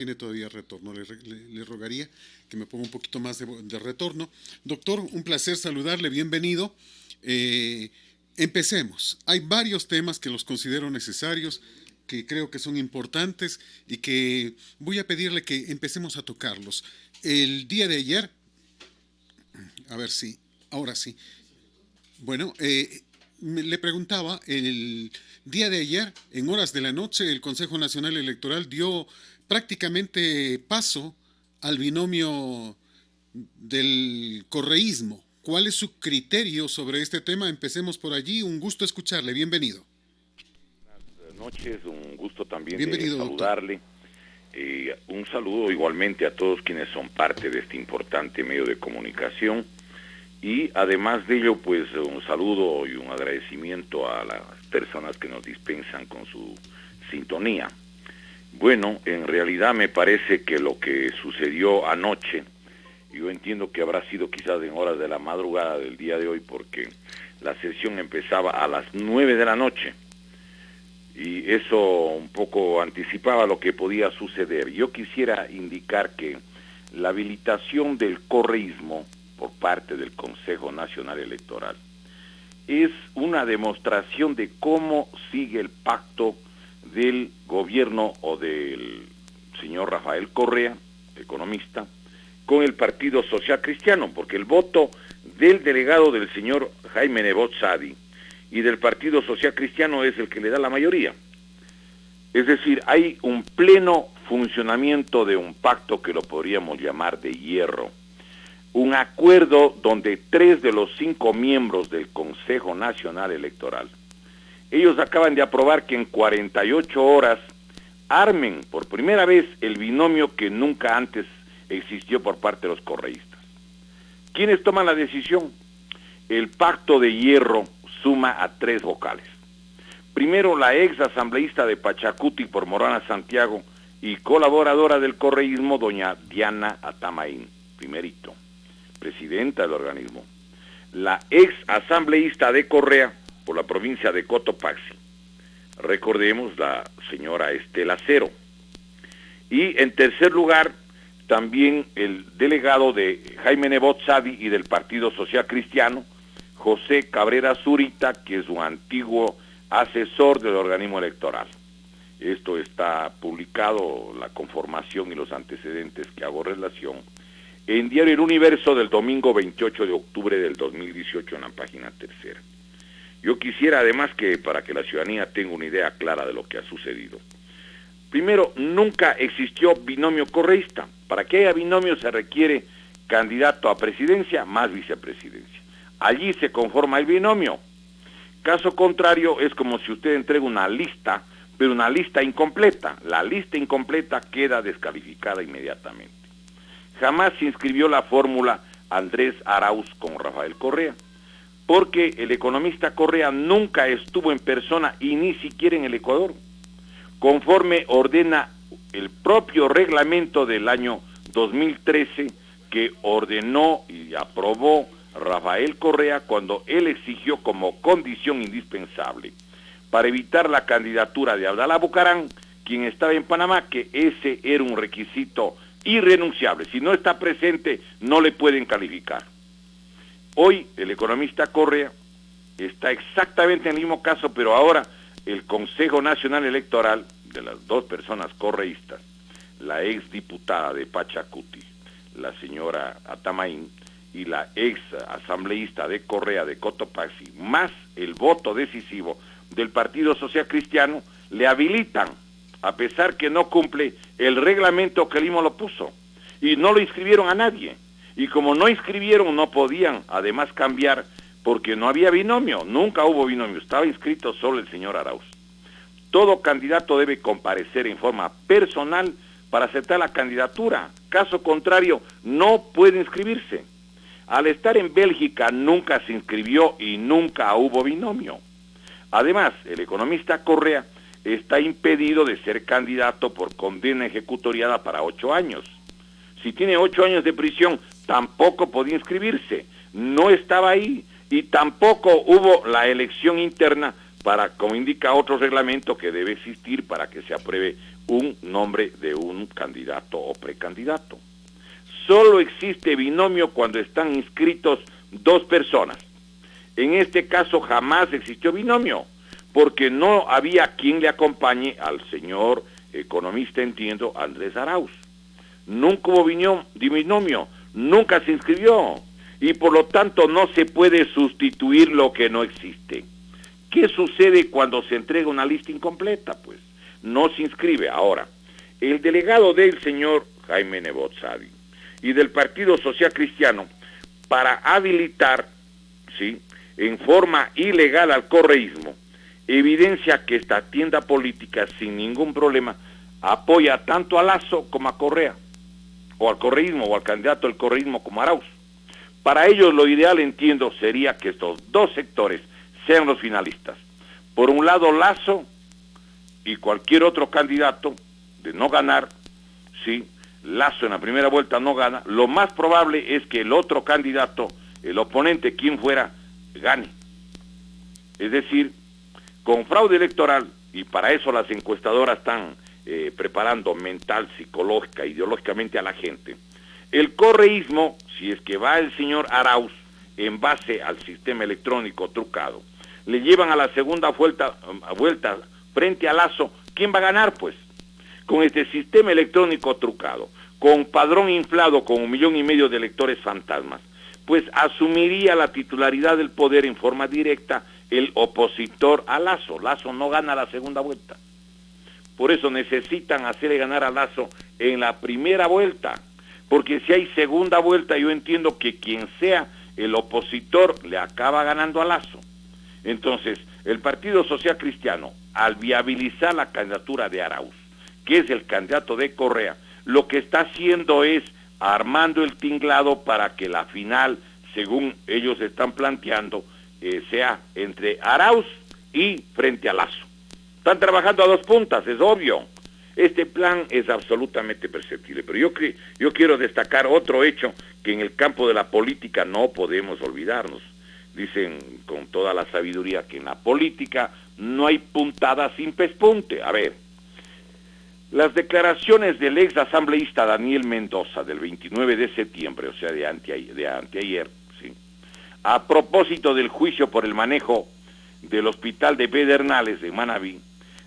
Tiene todavía retorno. Le rogaría que me ponga un poquito más de retorno. Doctor, un placer saludarle, bienvenido. Empecemos. Hay varios temas que los considero necesarios, que creo que son importantes y que voy a pedirle que empecemos a tocarlos. El día de ayer, a ver si, ahora sí. Bueno, le preguntaba, el día de ayer, en horas de la noche, el Consejo Nacional Electoral dio prácticamente paso al binomio del correísmo. ¿Cuál es su criterio sobre este tema? Empecemos por allí. Un gusto escucharle. Bienvenido. Buenas noches, un gusto también de Bienvenido, doctor. saludarle. Un saludo igualmente a todos quienes son parte de este importante medio de comunicación. Y además de ello, pues un saludo y un agradecimiento a las personas que nos dispensan con su sintonía. Bueno, en realidad me parece que lo que sucedió anoche, yo entiendo que habrá sido quizás en horas de la madrugada del día de hoy, porque la sesión empezaba a las 9 de la noche, y eso un poco anticipaba lo que podía suceder. Yo quisiera indicar que la habilitación del correísmo por parte del Consejo Nacional Electoral es una demostración de cómo sigue el pacto del gobierno o del señor Rafael Correa, economista, con el Partido Social Cristiano, porque el voto del delegado del señor Jaime Nebot Sadi y del Partido Social Cristiano es el que le da la mayoría. Es decir, hay un pleno funcionamiento de un pacto que lo podríamos llamar de hierro, un acuerdo donde 3 de los 5 miembros del Consejo Nacional Electoral, ellos acaban de aprobar que en 48 horas armen por primera vez el binomio que nunca antes existió por parte de los correístas. ¿Quiénes toman la decisión? El pacto de hierro suma a 3 vocales. Primero, la ex asambleísta de Pachacuti por Morona Santiago y colaboradora del correísmo, doña Diana Atamaín, primerito, presidenta del organismo. La ex asambleísta de Correa por la provincia de Cotopaxi, recordemos, la señora Estela Cero. Y en tercer lugar, también el delegado de Jaime Nebot Sadi y del Partido Social Cristiano, José Cabrera Zurita, que es un antiguo asesor del organismo electoral. Esto está publicado, la conformación y los antecedentes que hago relación, en Diario El Universo del domingo 28 de octubre del 2018 en la página 3. Yo quisiera además que, para que la ciudadanía tenga una idea clara de lo que ha sucedido. Primero, nunca existió binomio correísta. Para que haya binomio se requiere candidato a presidencia más vicepresidencia. Allí se conforma el binomio. Caso contrario, es como si usted entrega una lista, pero una lista incompleta. La lista incompleta queda descalificada inmediatamente. Jamás se inscribió la fórmula Andrés Arauz con Rafael Correa, porque el economista Correa nunca estuvo en persona y ni siquiera en el Ecuador, conforme ordena el propio reglamento del año 2013 que ordenó y aprobó Rafael Correa cuando él exigió como condición indispensable para evitar la candidatura de Abdalá Bucaram, quien estaba en Panamá, que ese era un requisito irrenunciable. Si no está presente, no le pueden calificar. Hoy el economista Correa está exactamente en el mismo caso, pero ahora el Consejo Nacional Electoral, de las 2 personas correístas, la ex diputada de Pachacuti, la señora Atamaín, y la ex asambleísta de Correa de Cotopaxi, más el voto decisivo del Partido Social Cristiano, le habilitan, a pesar que no cumple el reglamento que el IMO lo puso, y no lo inscribieron a nadie. Y como no inscribieron, no podían además cambiar, porque no había binomio, nunca hubo binomio, estaba inscrito solo el señor Arauz. Todo candidato debe comparecer en forma personal para aceptar la candidatura, caso contrario, no puede inscribirse. Al estar en Bélgica nunca se inscribió y nunca hubo binomio. Además, el economista Correa está impedido de ser candidato por condena ejecutoriada para 8 años. Si tiene 8 años de prisión, tampoco podía inscribirse, no estaba ahí, y tampoco hubo la elección interna para, como indica otro reglamento, que debe existir para que se apruebe un nombre de un candidato o precandidato. Solo existe binomio cuando están inscritos dos personas. En este caso jamás existió binomio, porque no había quien le acompañe al señor economista, entiendo, Andrés Arauz. Nunca hubo binomio, nunca se inscribió, y por lo tanto no se puede sustituir lo que no existe. ¿Qué sucede cuando se entrega una lista incompleta? Pues no se inscribe. Ahora, el delegado del señor Jaime Nebot Sadi y del Partido Social Cristiano, para habilitar, ¿sí?, en forma ilegal al correísmo, evidencia que esta tienda política sin ningún problema apoya tanto a Lasso como a Correa, o al correísmo, o al candidato del correísmo como Arauz. Para ellos lo ideal, entiendo, sería que estos dos sectores sean los finalistas. Por un lado Lasso y cualquier otro candidato, de no ganar, ¿sí?, Lasso en la primera vuelta no gana, lo más probable es que el otro candidato, el oponente, quien fuera, gane. Es decir, con fraude electoral, y para eso las encuestadoras están preparando mental, psicológica, ideológicamente a la gente. El correísmo, si es que va el señor Arauz en base al sistema electrónico trucado, le llevan a la segunda vuelta frente a Lasso, ¿quién va a ganar? Pues con este sistema electrónico trucado, con padrón inflado con 1,5 millones de electores fantasmas, pues asumiría la titularidad del poder en forma directa el opositor a Lasso. Lasso no gana la segunda vuelta. Por eso necesitan hacerle ganar a Lasso en la primera vuelta, porque si hay segunda vuelta, yo entiendo que quien sea el opositor le acaba ganando a Lasso. Entonces, el Partido Social Cristiano, al viabilizar la candidatura de Arauz, que es el candidato de Correa, lo que está haciendo es armando el tinglado para que la final, según ellos están planteando, sea entre Arauz y frente a Lasso. Están trabajando a dos puntas, es obvio. Este plan es absolutamente perceptible, pero yo quiero destacar otro hecho que en el campo de la política no podemos olvidarnos. Dicen con toda la sabiduría que en la política no hay puntada sin pespunte. A ver, las declaraciones del ex asambleísta Daniel Mendoza del 29 de septiembre, o sea, de anteayer, ¿sí?, a propósito del juicio por el manejo del hospital de Pedernales de Manabí,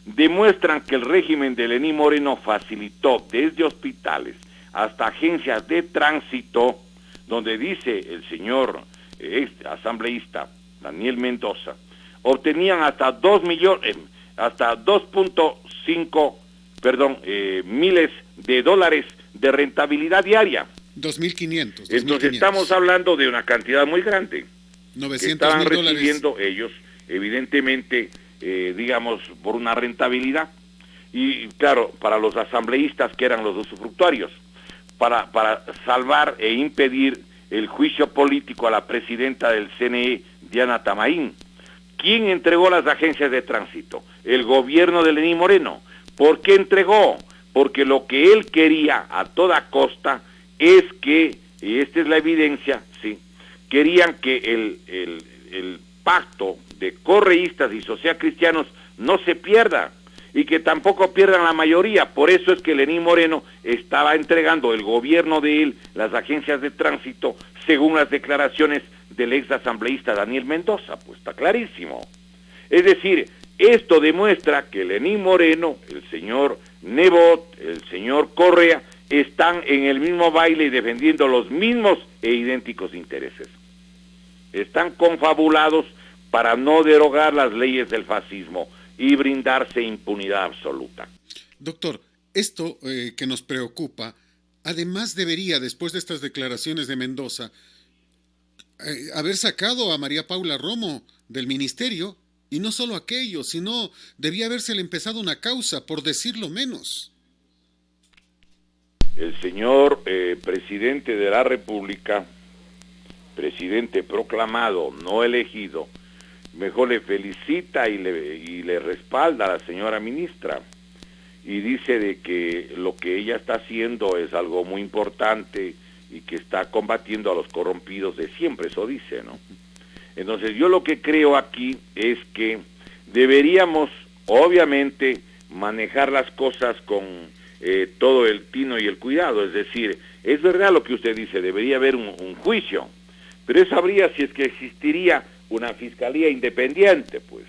demuestran que el régimen de Lenín Moreno facilitó desde hospitales hasta agencias de tránsito, donde dice el señor ex asambleísta Daniel Mendoza, obtenían hasta 2.5 miles de dólares de rentabilidad diaria. 2.500. Entonces estamos hablando de una cantidad muy grande. 900 que estaban mil recibiendo dólares. ellos, evidentemente, digamos, por una rentabilidad. Y claro, para los asambleístas que eran los usufructuarios, para salvar e impedir el juicio político a la presidenta del CNE, Diana Tamaín. ¿Quién entregó las agencias de tránsito? El gobierno de Lenín Moreno. ¿Por qué entregó? Porque lo que él quería a toda costa es que, y esta es la evidencia, sí, querían que el pacto de correístas y socialcristianos no se pierda y que tampoco pierdan la mayoría. Por eso es que Lenín Moreno estaba entregando el gobierno de él las agencias de tránsito según las declaraciones del ex asambleísta Daniel Mendoza. Pues está clarísimo. Es decir, esto demuestra que Lenín Moreno, el señor Nebot, el señor Correa, están en el mismo baile y defendiendo los mismos e idénticos intereses. Están confabulados para no derogar las leyes del fascismo y brindarse impunidad absoluta. Doctor, esto que nos preocupa, además debería, después de estas declaraciones de Mendoza, haber sacado a María Paula Romo del ministerio, y no solo aquello, sino debía habérsele empezado una causa, por decirlo menos. El señor presidente de la República, presidente proclamado, no elegido, mejor le felicita y le respalda a la señora ministra y dice de que lo que ella está haciendo es algo muy importante y que está combatiendo a los corrompidos de siempre, eso dice, ¿no? Entonces yo lo que creo aquí es que deberíamos obviamente manejar las cosas con todo el tino y el cuidado. Es decir, es verdad lo que usted dice, debería haber un juicio, pero eso habría si es que existiría una fiscalía independiente, pues.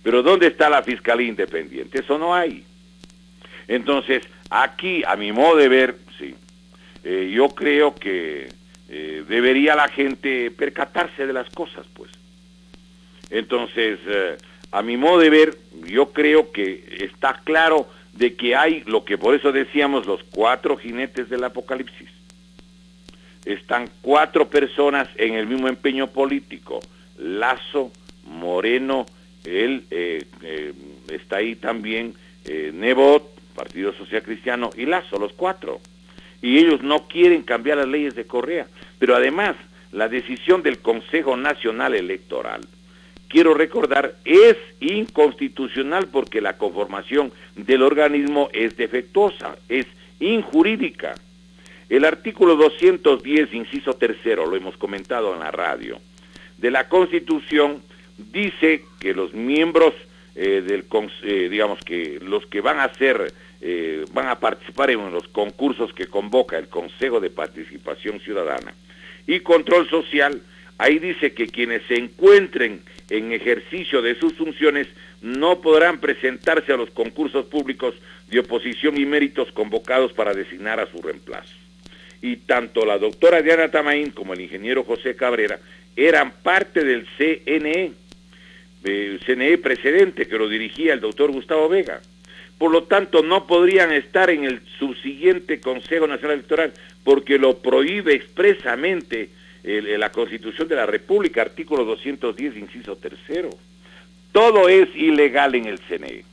Pero ¿dónde está la fiscalía independiente? Eso no hay. Entonces, aquí, a mi modo de ver, sí, yo creo que debería la gente percatarse de las cosas, pues. Entonces, a mi modo de ver, yo creo que está claro de que hay lo que por eso decíamos los 4 jinetes del apocalipsis. Están 4 personas en el mismo empeño político. Lasso, Moreno, está ahí también Nebot, Partido Social Cristiano, y Lasso, los 4. Y ellos no quieren cambiar las leyes de Correa. Pero además, la decisión del Consejo Nacional Electoral, quiero recordar, es inconstitucional porque la conformación del organismo es defectuosa, es injurídica. El artículo 210, inciso 3, lo hemos comentado en la radio, de la Constitución, dice que los miembros digamos que los que van a participar en los concursos que convoca el Consejo de Participación Ciudadana y Control Social, ahí dice que quienes se encuentren en ejercicio de sus funciones no podrán presentarse a los concursos públicos de oposición y méritos convocados para designar a su reemplazo. Y tanto la doctora Diana Tamaín como el ingeniero José Cabrera eran parte del CNE, CNE precedente que lo dirigía el doctor Gustavo Vega. Por lo tanto, no podrían estar en el subsiguiente Consejo Nacional Electoral porque lo prohíbe expresamente la Constitución de la República, artículo 210, inciso 3. Todo es ilegal en el CNE.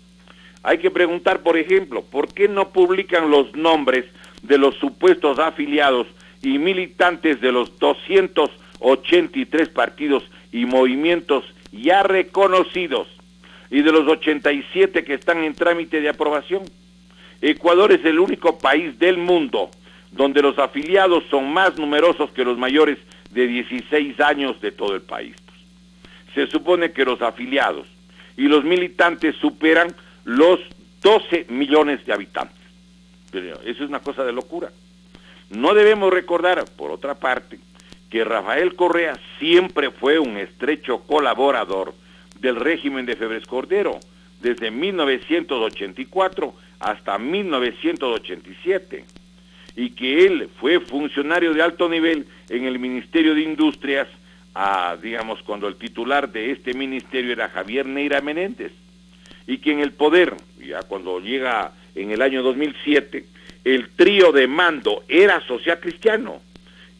Hay que preguntar, por ejemplo, ¿por qué no publican los nombres de los supuestos afiliados y militantes de los 283 partidos y movimientos ya reconocidos y de los 87 que están en trámite de aprobación? Ecuador es el único país del mundo donde los afiliados son más numerosos que los mayores de 16 años de todo el país. Se supone que los afiliados y los militantes superan los 12 millones de habitantes. Pero eso es una cosa de locura. No debemos recordar, por otra parte, que Rafael Correa siempre fue un estrecho colaborador del régimen de Febres Cordero, desde 1984 hasta 1987, y que él fue funcionario de alto nivel en el Ministerio de Industrias, digamos, cuando el titular de este ministerio era Javier Neira Menéndez, y que en el poder, ya cuando llega en el año 2007, el trío de mando era social cristiano,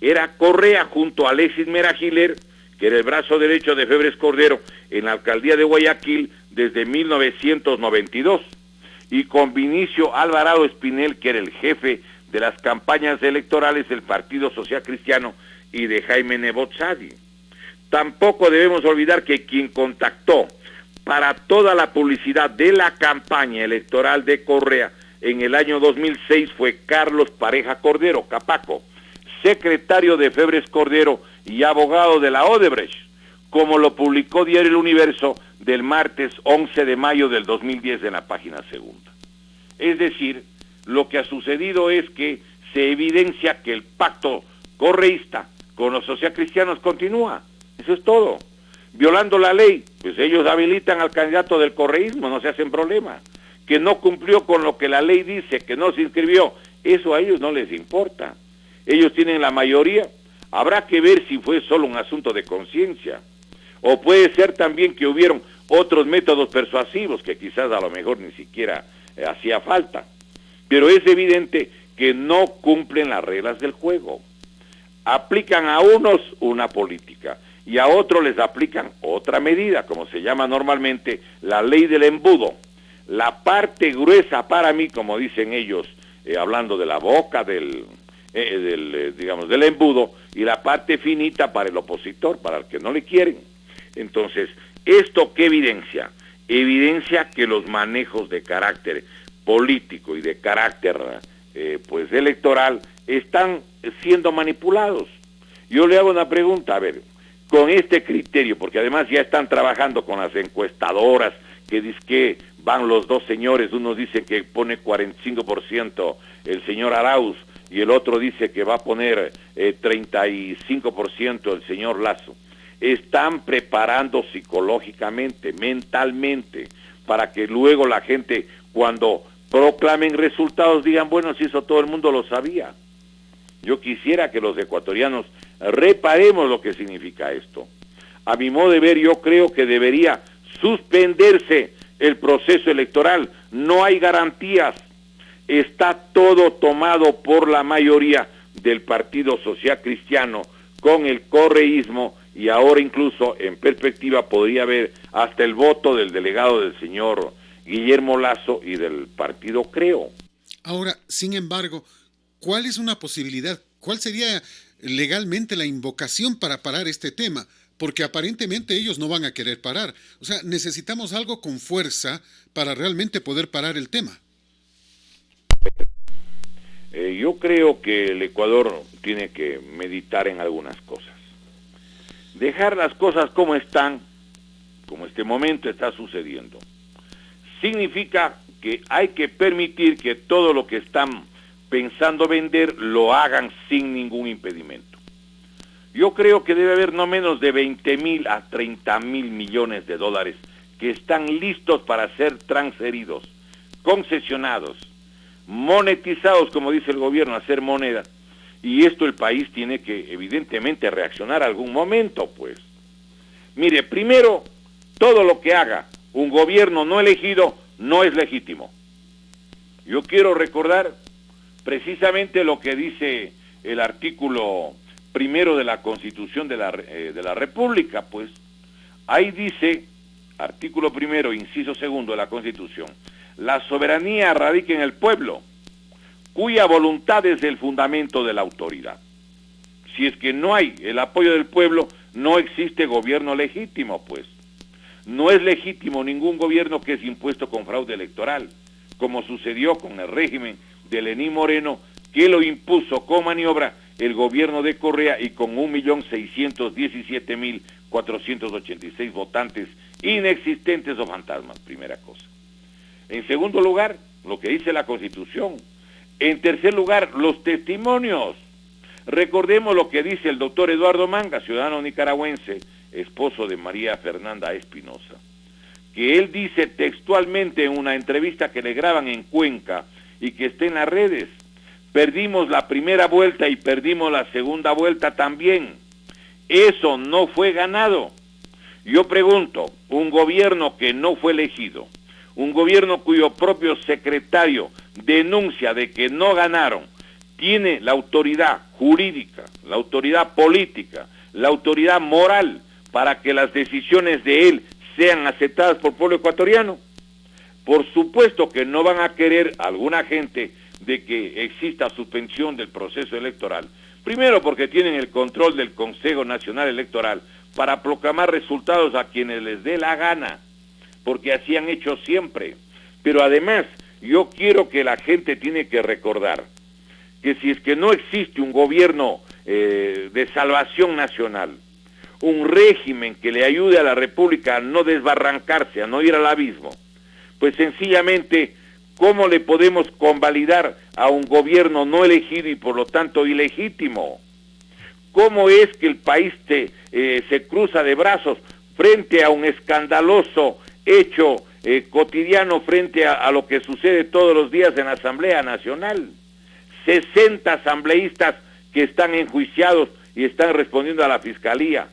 era Correa junto a Alexis Meragiler, que era el brazo derecho de Febres Cordero en la alcaldía de Guayaquil desde 1992, y con Vinicio Alvarado Espinel, que era el jefe de las campañas electorales del Partido Social Cristiano y de Jaime Nebot Sadi. Tampoco debemos olvidar que quien contactó para toda la publicidad de la campaña electoral de Correa en el año 2006 fue Carlos Pareja Cordero, Capaco, secretario de Febres Cordero y abogado de la Odebrecht, como lo publicó Diario El Universo del martes 11 de mayo del 2010 en la página segunda. Es decir, lo que ha sucedido es que se evidencia que el pacto correísta con los socialcristianos continúa. Eso es todo. Violando la ley, pues ellos habilitan al candidato del correísmo, no se hacen problema. Que no cumplió con lo que la ley dice, que no se inscribió, eso a ellos no les importa. Ellos tienen la mayoría. Habrá que ver si fue solo un asunto de conciencia. O puede ser también que hubieron otros métodos persuasivos que quizás a lo mejor ni siquiera hacía falta. Pero es evidente que no cumplen las reglas del juego. Aplican a unos una política y a otros les aplican otra medida, como se llama normalmente la ley del embudo. La parte gruesa para mí, como dicen ellos, hablando de la boca digamos, del embudo, y la parte finita para el opositor, para el que no le quieren. Entonces, ¿esto qué evidencia? Evidencia que los manejos de carácter político y de carácter pues electoral están siendo manipulados. Yo le hago una pregunta, a ver, con este criterio, porque además ya están trabajando con las encuestadoras que van los dos señores, uno dice que pone 45% el señor Arauz y el otro dice que va a poner 35% el señor Lasso. Están preparando psicológicamente, mentalmente, para que luego la gente, cuando proclamen resultados, digan, bueno, si eso todo el mundo lo sabía. Yo quisiera que los ecuatorianos reparemos lo que significa esto. A mi modo de ver, yo creo que debería suspenderse el proceso electoral. No hay garantías. Está todo tomado por la mayoría del Partido Social Cristiano con el correísmo, y ahora incluso en perspectiva podría haber hasta el voto del delegado del señor Guillermo Lasso y del partido Creo. Ahora, sin embargo, ¿cuál es una posibilidad? ¿Cuál sería legalmente la invocación para parar este tema? Porque aparentemente ellos no van a querer parar. O sea, necesitamos algo con fuerza para realmente poder parar el tema. Yo creo que el Ecuador tiene que meditar en algunas cosas. Dejar las cosas como están, como este momento está sucediendo, significa que hay que permitir que todo lo que están pensando vender lo hagan sin ningún impedimento. Yo creo que debe haber no menos de 20.000 a 30.000 millones de dólares que están listos para ser transferidos, concesionados, monetizados, como dice el gobierno, hacer moneda. Y esto el país tiene que evidentemente reaccionar a algún momento, pues. Mire, primero, todo lo que haga un gobierno no elegido no es legítimo. Yo quiero recordar precisamente lo que dice el artículo primero de la Constitución de la República, pues. Ahí dice, artículo primero, inciso segundo de la Constitución, la soberanía radica en el pueblo, cuya voluntad es el fundamento de la autoridad. Si es que no hay el apoyo del pueblo, no existe gobierno legítimo, pues. No es legítimo ningún gobierno que es impuesto con fraude electoral, como sucedió con el régimen de Lenín Moreno, que lo impuso con maniobra el gobierno de Correa y con 1.617.486 votantes inexistentes o fantasmas, primera cosa. En segundo lugar, lo que dice la Constitución. En tercer lugar, los testimonios. Recordemos lo que dice el doctor Eduardo Manga, ciudadano nicaragüense, esposo de María Fernanda Espinosa, que él dice textualmente en una entrevista que le graban en Cuenca y que está en las redes: perdimos la primera vuelta y perdimos la segunda vuelta también. Eso no fue ganado. Yo pregunto, un gobierno que no fue elegido, un gobierno cuyo propio secretario denuncia de que no ganaron, tiene la autoridad jurídica, la autoridad política, la autoridad moral para que las decisiones de él sean aceptadas por el pueblo ecuatoriano. Por supuesto que no van a querer alguna gente de que exista suspensión del proceso electoral. Primero porque tienen el control del Consejo Nacional Electoral para proclamar resultados a quienes les dé la gana, porque así han hecho siempre. Pero además, yo quiero que la gente tiene que recordar que si es que no existe un gobierno de salvación nacional, un régimen que le ayude a la República a no desbarrancarse, a no ir al abismo, pues sencillamente, ¿cómo le podemos convalidar a un gobierno no elegido y por lo tanto ilegítimo? ¿Cómo es que el país se cruza de brazos frente a un escandaloso hecho cotidiano, frente a lo que sucede todos los días en la Asamblea Nacional? 60 asambleístas que están enjuiciados y están respondiendo a la Fiscalía.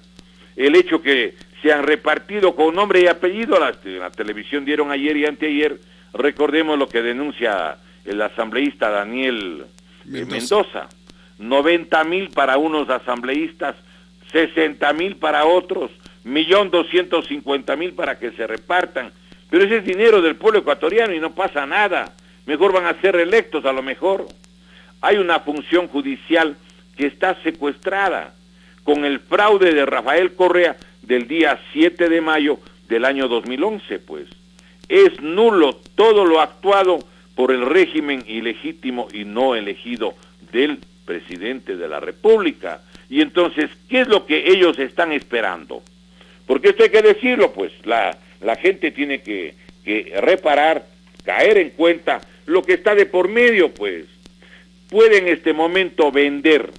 El hecho que se han repartido con nombre y apellido, en la televisión dieron ayer y anteayer, recordemos lo que denuncia el asambleísta Daniel Mendoza. 90.000 para unos asambleístas, 60.000 para otros, 1.250.000 para que se repartan. Pero ese es dinero del pueblo ecuatoriano y no pasa nada. Mejor van a ser reelectos a lo mejor. Hay una función judicial que está secuestrada con el fraude de Rafael Correa del día 7 de mayo del año 2011, pues. Es nulo todo lo actuado por el régimen ilegítimo y no elegido del presidente de la República. Y entonces, ¿qué es lo que ellos están esperando? Porque esto hay que decirlo, pues, la gente tiene que que reparar, caer en cuenta lo que está de por medio, pues. Puede en este momento vender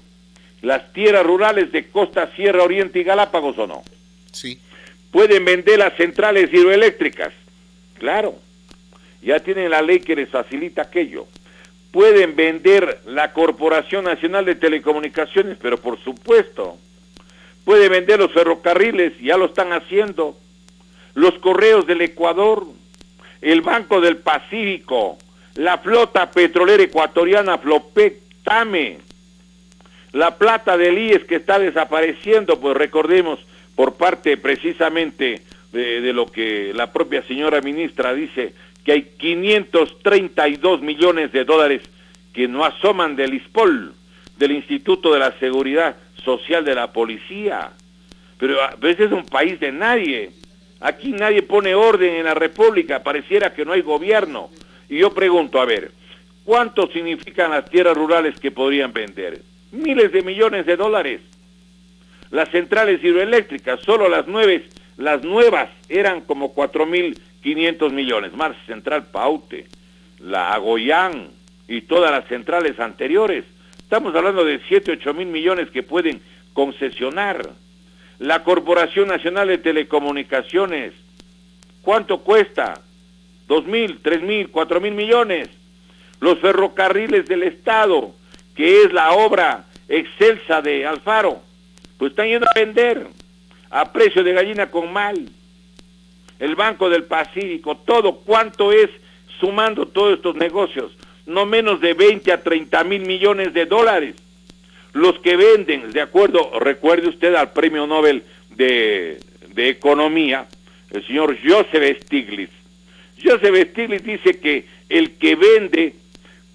las tierras rurales de Costa, Sierra, Oriente y Galápagos, ¿o no? Sí. Pueden vender las centrales hidroeléctricas, claro, ya tienen la ley que les facilita aquello. Pueden vender la Corporación Nacional de Telecomunicaciones, pero por supuesto, pueden vender los ferrocarriles, ya lo están haciendo, los correos del Ecuador, el Banco del Pacífico, la flota petrolera ecuatoriana Flopec, TAME, la plata del IES que está desapareciendo, pues recordemos, por parte precisamente de lo que la propia señora ministra dice, que hay 532 millones de dólares que no asoman del ISPOL, del Instituto de la Seguridad Social de la Policía. Pero ese es un país de nadie. Aquí nadie pone orden en la República, pareciera que no hay gobierno. Y yo pregunto, a ver, ¿cuánto significan las tierras rurales que podrían vender? Miles de millones de dólares. Las centrales hidroeléctricas, solo las nuevas eran como 4.500 millones, más Central Paute, la Agoyán y todas las centrales anteriores. Estamos hablando de 7-8 mil millones que pueden concesionar. La Corporación Nacional de Telecomunicaciones, ¿cuánto cuesta? 2.000, 3.000, 4.000 millones. Los ferrocarriles del Estado, que es la obra excelsa de Alfaro, pues están yendo a vender a precio de gallina con mal. El Banco del Pacífico, todo, ¿cuánto es sumando todos estos negocios? No menos de 20 a 30 mil millones de dólares. Los que venden, de acuerdo, recuerde usted al premio Nobel de Economía, el señor Joseph Stiglitz. Joseph Stiglitz dice que el que vende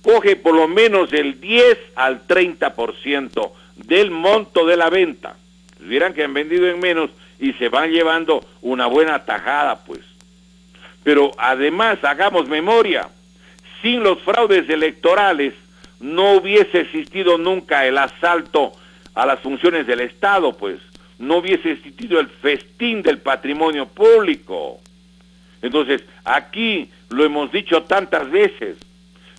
coge por lo menos el 10 al 30% del monto de la venta. Dirán que han vendido en menos y se van llevando una buena tajada, pues. Pero además, hagamos memoria, sin los fraudes electorales no hubiese existido nunca el asalto a las funciones del Estado, pues. No hubiese existido el festín del patrimonio público. Entonces, aquí lo hemos dicho tantas veces,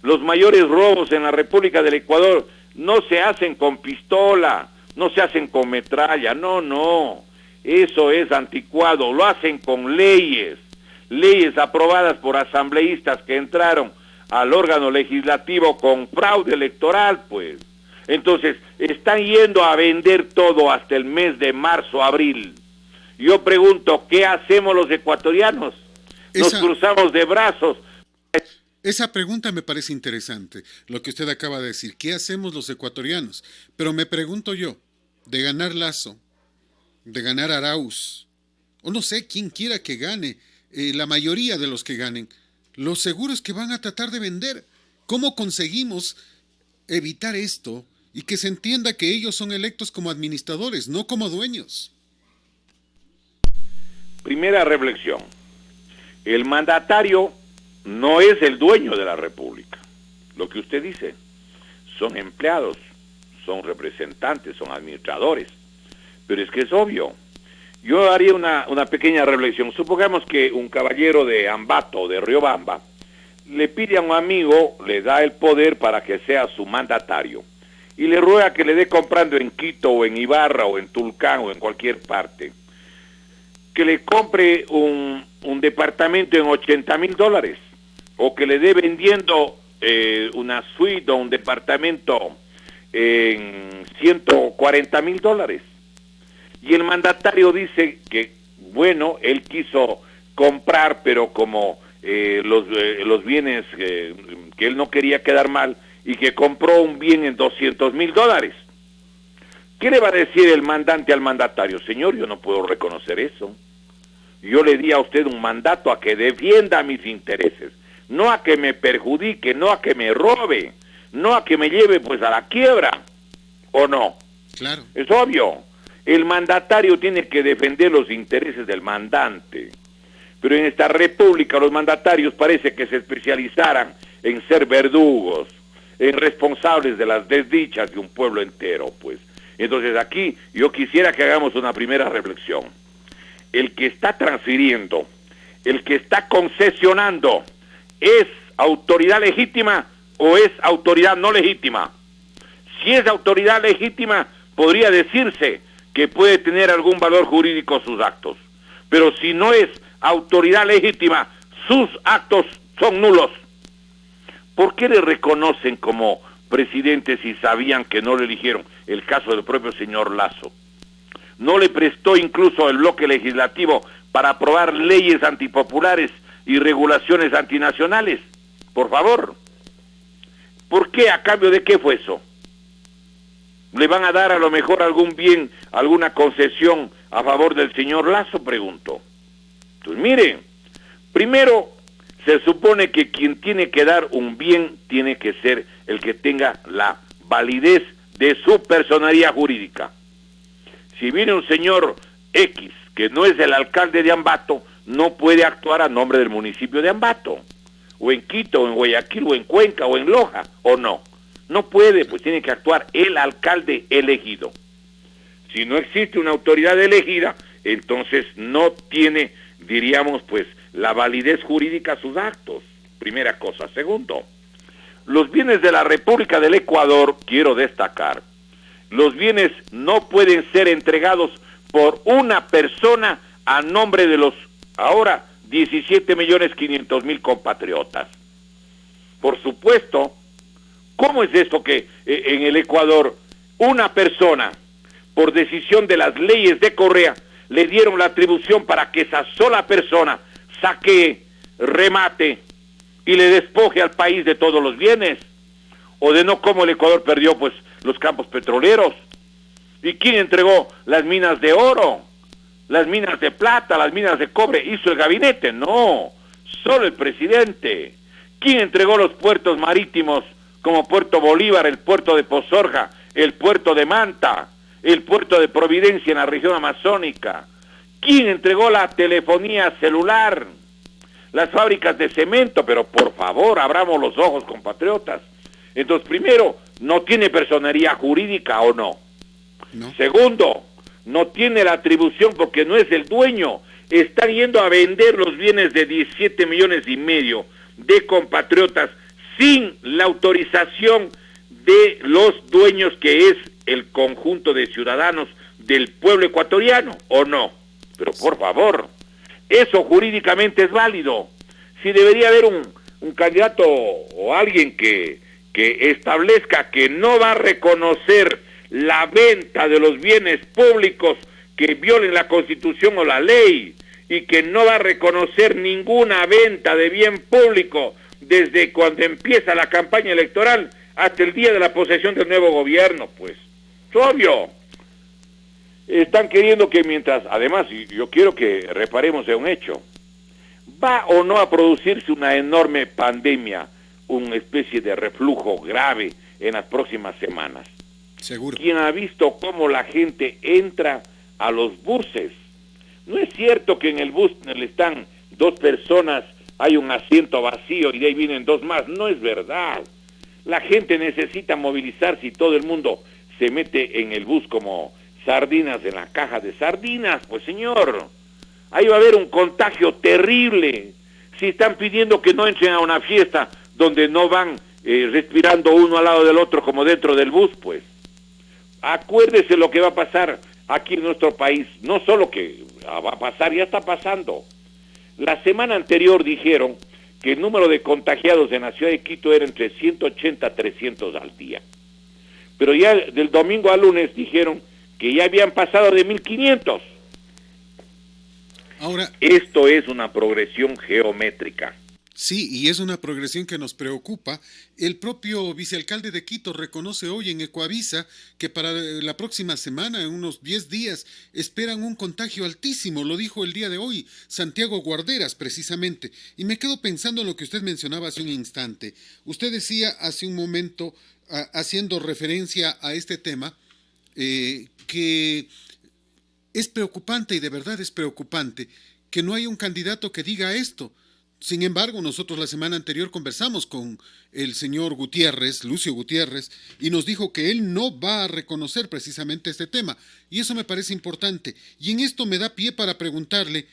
los mayores robos en la República del Ecuador no se hacen con pistola, no se hacen con metralla, no, eso es anticuado, lo hacen con leyes aprobadas por asambleístas que entraron al órgano legislativo con fraude electoral, pues. Entonces, están yendo a vender todo hasta el mes de marzo, abril. Yo pregunto, ¿qué hacemos los ecuatorianos? Nos cruzamos de brazos. Esa pregunta me parece interesante, lo que usted acaba de decir. ¿Qué hacemos los ecuatorianos? Pero me pregunto yo, de ganar Lasso, de ganar Arauz, o no sé, quién quiera que gane, la mayoría de los que ganen, lo seguro es que van a tratar de vender. ¿Cómo conseguimos evitar esto y que se entienda que ellos son electos como administradores, no como dueños? Primera reflexión. El mandatario no es el dueño de la República. Lo que usted dice, son empleados, son representantes, son administradores. Pero es que es obvio. Yo haría una pequeña reflexión. Supongamos que un caballero de Ambato, de Riobamba, le pide a un amigo, le da el poder para que sea su mandatario, y le ruega que le dé comprando en Quito, o en Ibarra, o en Tulcán, o en cualquier parte, que le compre un departamento en $80,000, o que le dé vendiendo una suite o un departamento en $140,000. Y el mandatario dice que, bueno, él quiso comprar, pero como los bienes que él no quería quedar mal, y que compró un bien en $200,000. ¿Qué le va a decir el mandante al mandatario? Señor, yo no puedo reconocer eso. Yo le di a usted un mandato a que defienda mis intereses, no a que me perjudique, no a que me robe, no a que me lleve pues a la quiebra, ¿o no? Claro. Es obvio. El mandatario tiene que defender los intereses del mandante. Pero en esta república los mandatarios parece que se especializaran en ser verdugos, en responsables de las desdichas de un pueblo entero, pues. Entonces aquí yo quisiera que hagamos una primera reflexión. El que está transfiriendo el que está concesionando es autoridad legítima o es autoridad no legítima. Si es autoridad legítima, podría decirse que puede tener algún valor jurídico sus actos. Pero si no es autoridad legítima, sus actos son nulos. ¿Por qué le reconocen como presidente si sabían que no le eligieron? El caso del propio señor Lasso. No le prestó incluso el bloque legislativo para aprobar leyes antipopulares y regulaciones antinacionales. Por favor. ¿Por qué? ¿A cambio de qué fue eso? ¿Le van a dar a lo mejor algún bien, alguna concesión a favor del señor Lasso? Pregunto. Pues mire, primero se supone que quien tiene que dar un bien tiene que ser el que tenga la validez de su personería jurídica. Si viene un señor X, que no es el alcalde de Ambato, no puede actuar a nombre del municipio de Ambato, o en Quito, o en Guayaquil, o en Cuenca, o en Loja, o no. No puede, pues tiene que actuar el alcalde elegido. Si no existe una autoridad elegida, entonces no tiene, diríamos, pues, la validez jurídica a sus actos. Primera cosa. Segundo, los bienes de la República del Ecuador, quiero destacar, los bienes no pueden ser entregados por una persona a nombre de los ahora 17.500.000 compatriotas. Por supuesto, ¿cómo es esto que en el Ecuador una persona, por decisión de las leyes de Correa, le dieron la atribución para que esa sola persona saque, remate y le despoje al país de todos los bienes? O de no, cómo el Ecuador perdió pues los campos petroleros. ¿Y quién entregó las minas de oro, las minas de plata, las minas de cobre? ¿Hizo el gabinete? No, solo el presidente. ¿Quién entregó los puertos marítimos como Puerto Bolívar, el puerto de Pozorja, el puerto de Manta, el puerto de Providencia en la región amazónica? ¿Quién entregó la telefonía celular, las fábricas de cemento? Pero por favor, abramos los ojos, compatriotas. Entonces, primero, ¿no tiene personería jurídica o no? No. Segundo, no tiene la atribución porque no es el dueño. Están yendo a vender los bienes de 17,5 millones de compatriotas sin la autorización de los dueños, que es el conjunto de ciudadanos del pueblo ecuatoriano, ¿o no? Pero por favor, eso jurídicamente es válido. Si debería haber un candidato o alguien que establezca que no va a reconocer la venta de los bienes públicos que violen la Constitución o la ley, y que no va a reconocer ninguna venta de bien público desde cuando empieza la campaña electoral hasta el día de la posesión del nuevo gobierno, pues, es obvio. Están queriendo que mientras, además, y yo quiero que reparemos en un hecho, va o no a producirse una enorme pandemia, una especie de reflujo grave en las próximas semanas. Seguro. ¿Quién ha visto cómo la gente entra a los buses? No es cierto que en el bus están 2 personas, hay un asiento vacío y de ahí vienen 2 más. No es verdad. La gente necesita movilizarse y todo el mundo se mete en el bus como sardinas en la caja de sardinas. Pues señor, ahí va a haber un contagio terrible. Si están pidiendo que no entren a una fiesta donde no van respirando uno al lado del otro como dentro del bus, pues acuérdese lo que va a pasar aquí en nuestro país. No solo que va a pasar, ya está pasando. La semana anterior dijeron que el número de contagiados en la ciudad de Quito era entre 180 a 300 al día. Pero ya del domingo al lunes dijeron que ya habían pasado de 1.500. Ahora, esto es una progresión geométrica. Sí, y es una progresión que nos preocupa. El propio vicealcalde de Quito reconoce hoy en Ecuavisa que para la próxima semana, en unos 10 días, esperan un contagio altísimo. Lo dijo el día de hoy Santiago Guarderas, precisamente. Y me quedo pensando en lo que usted mencionaba hace un instante. Usted decía hace un momento, haciendo referencia a este tema, que es preocupante, y de verdad es preocupante, que no haya un candidato que diga esto. Sin embargo, nosotros la semana anterior conversamos con el señor Gutiérrez, Lucio Gutiérrez, y nos dijo que él no va a reconocer precisamente este tema. Y eso me parece importante. Y en esto me da pie para preguntarle,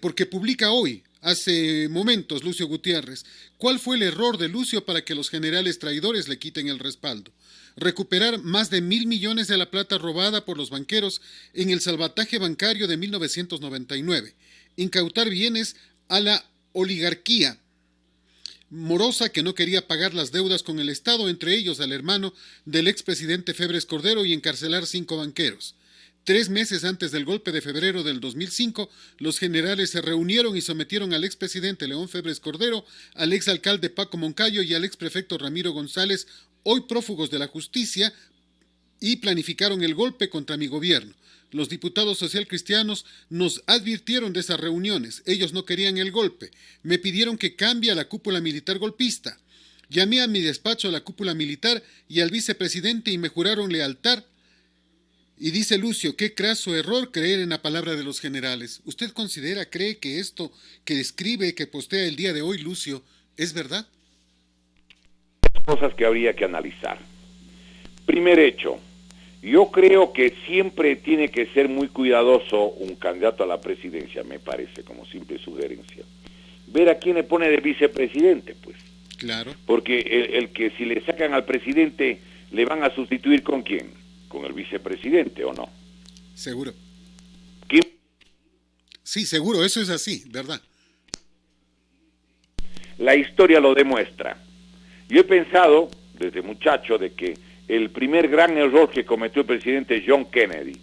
porque publica hoy, hace momentos, Lucio Gutiérrez, ¿cuál fue el error de Lucio para que los generales traidores le quiten el respaldo? Recuperar más de 1.000 millones de la plata robada por los banqueros en el salvataje bancario de 1999. Incautar bienes a la oligarquía morosa que no quería pagar las deudas con el Estado, entre ellos al hermano del expresidente Febres Cordero, y encarcelar 5 banqueros. 3 meses antes del golpe de febrero del 2005, los generales se reunieron y sometieron al expresidente León Febres Cordero, al exalcalde Paco Moncayo y al exprefecto Ramiro González, hoy prófugos de la justicia, y planificaron el golpe contra mi gobierno. Los diputados socialcristianos nos advirtieron de esas reuniones. Ellos no querían el golpe. Me pidieron que cambie a la cúpula militar golpista. Llamé a mi despacho a la cúpula militar y al vicepresidente y me juraron lealtad. Y dice Lucio, qué craso error creer en la palabra de los generales. ¿Usted cree que esto que escribe, que postea el día de hoy, Lucio, es verdad? Cosas que habría que analizar. Primer hecho, yo creo que siempre tiene que ser muy cuidadoso un candidato a la presidencia, me parece, como simple sugerencia. Ver a quién le pone de vicepresidente, pues. Claro. Porque el que si le sacan al presidente, le van a sustituir ¿con quién? Con el vicepresidente, ¿o no? Seguro. ¿Quién? Sí, seguro, eso es así, ¿verdad? La historia lo demuestra. Yo he pensado, desde muchacho, de que el primer gran error que cometió el presidente John Kennedy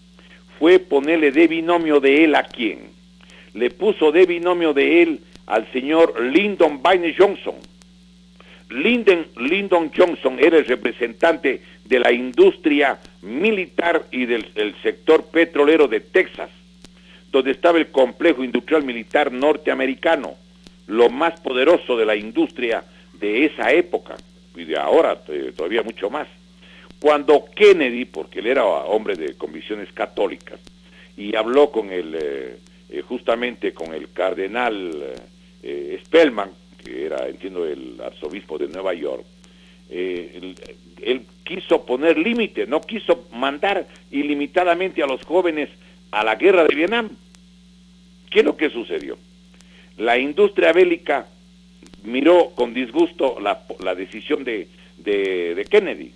fue ponerle de binomio de él a quién. Le puso de binomio de él al señor Lyndon Baines Johnson. Lyndon Johnson era el representante de la industria militar y del sector petrolero de Texas, donde estaba el complejo industrial militar norteamericano, lo más poderoso de la industria de esa época, y de ahora todavía mucho más. Cuando Kennedy, porque él era hombre de convicciones católicas, y habló con justamente con el cardenal Spellman, que era, entiendo, el arzobispo de Nueva York, él quiso poner límite, no quiso mandar ilimitadamente a los jóvenes a la guerra de Vietnam. ¿Qué es lo que sucedió? La industria bélica miró con disgusto la decisión de Kennedy.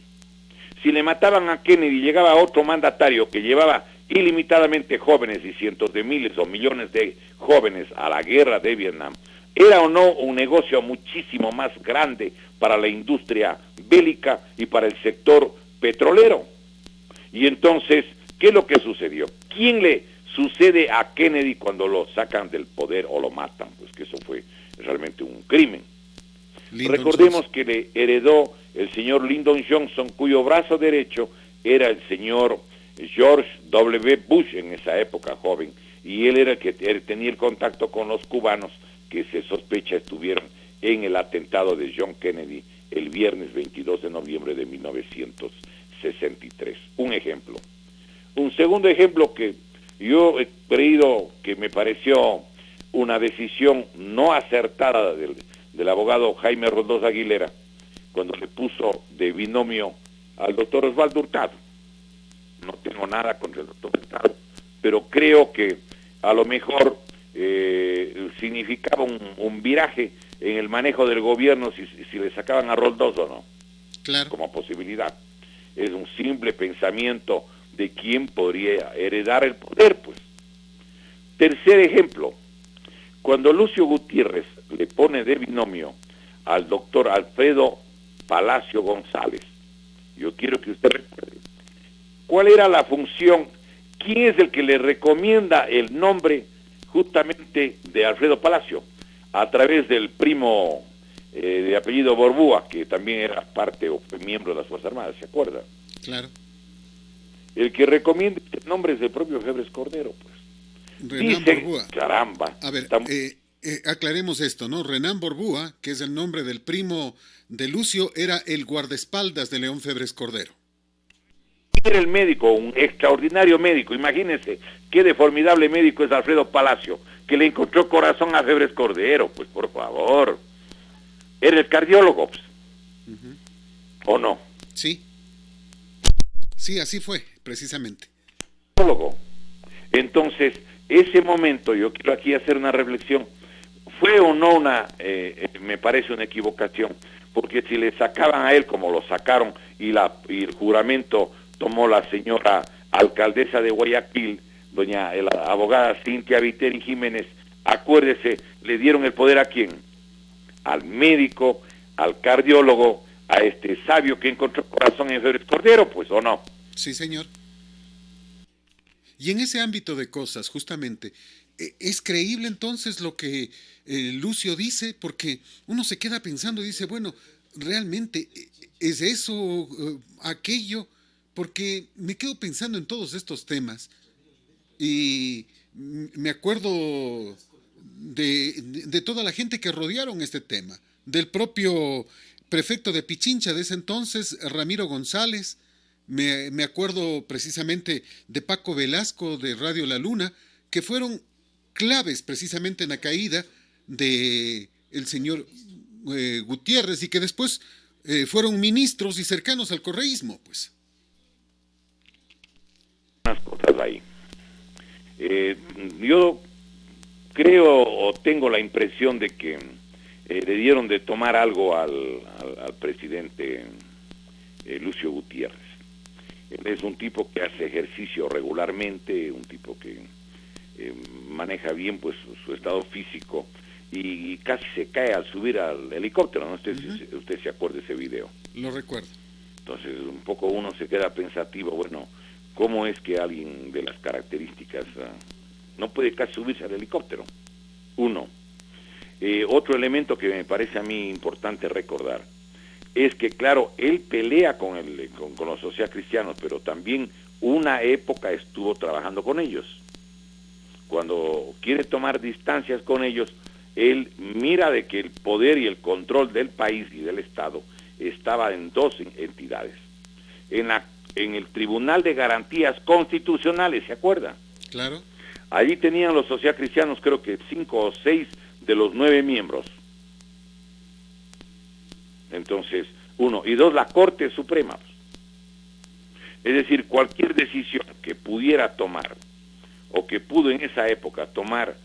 Si le mataban a Kennedy, llegaba otro mandatario que llevaba ilimitadamente jóvenes y cientos de miles o millones de jóvenes a la guerra de Vietnam. Era o no un negocio muchísimo más grande para la industria bélica y para el sector petrolero. Y entonces, ¿qué es lo que sucedió? ¿Quién le sucede a Kennedy cuando lo sacan del poder o lo matan? Pues que eso fue realmente un crimen. Recordemos que le heredó el señor Lyndon Johnson, cuyo brazo derecho era el señor George W. Bush en esa época joven, y él era el que tenía el contacto con los cubanos que se sospecha estuvieron en el atentado de John Kennedy el viernes 22 de noviembre de 1963. Un ejemplo. Un segundo ejemplo que yo he creído que me pareció una decisión no acertada del abogado Jaime Roldós Aguilera, cuando le puso de binomio al doctor Osvaldo Hurtado. No tengo nada contra el doctor Hurtado, pero creo que a lo mejor significaba un viraje en el manejo del gobierno si le sacaban a Roldós o no. Claro. Como posibilidad. Es un simple pensamiento de quién podría heredar el poder, pues. Tercer ejemplo, cuando Lucio Gutiérrez le pone de binomio al doctor Alfredo Palacio González, yo quiero que usted recuerde, ¿cuál era la función? ¿Quién es el que le recomienda el nombre justamente de Alfredo Palacio? A través del primo de apellido Borbúa, que también era parte o fue miembro de las Fuerzas Armadas, ¿se acuerda? Claro. El que recomienda el nombre es el propio Febres Cordero, pues. Renán Dice, Borbúa. Caramba. A ver, aclaremos esto, ¿no? Renán Borbúa, que es el nombre del primo de Lucio, era el guardaespaldas de León Febres Cordero. Era el médico, un extraordinario médico. Imagínense qué de formidable médico es Alfredo Palacio, que le encontró corazón a Febres Cordero, pues por favor. Era el cardiólogo, pues. ¿O no? Sí. Sí, así fue, precisamente. Entonces, ese momento, yo quiero aquí hacer una reflexión, fue o no me parece una equivocación, porque si le sacaban a él como lo sacaron y el juramento tomó la señora alcaldesa de Guayaquil, doña la abogada Cintia Viteri Jiménez, acuérdese, le dieron el poder ¿a quién? Al médico, al cardiólogo, a este sabio que encontró corazón en Febres Cordero, pues, ¿o no? Sí, señor. Y en ese ámbito de cosas, justamente, ¿es creíble entonces lo que Lucio dice? Porque uno se queda pensando y dice, bueno, ¿realmente es eso, aquello? Porque me quedo pensando en todos estos temas y me acuerdo de toda la gente que rodearon este tema, del propio prefecto de Pichincha de ese entonces, Ramiro González. Me acuerdo precisamente de Paco Velasco de Radio La Luna, que fueron claves precisamente en la caída de el señor Gutiérrez y que después fueron ministros y cercanos al correísmo, pues. Unas cosas ahí. Yo creo o tengo la impresión de que le dieron de tomar algo al presidente Lucio Gutiérrez. Él es un tipo que hace ejercicio regularmente, un tipo que maneja bien pues su estado físico y casi se cae al subir al helicóptero, ¿no? Usted se acuerda de ese video. Lo recuerdo. Entonces un poco uno se queda pensativo, bueno, ¿cómo es que alguien de las características no puede casi subirse al helicóptero? Uno. Otro elemento que me parece a mí importante recordar es que, claro, él pelea con los socialcristianos, pero también una época estuvo trabajando con ellos. Cuando quiere tomar distancias con ellos, él mira de que el poder y el control del país y del Estado estaba en dos entidades. En el Tribunal de Garantías Constitucionales, ¿se acuerda? Claro. Allí tenían los socialcristianos, creo que 5 o 6 de los 9 miembros. Entonces, 1, y 2, la Corte Suprema. Es decir, cualquier decisión que pudiera tomar, o que pudo en esa época tomar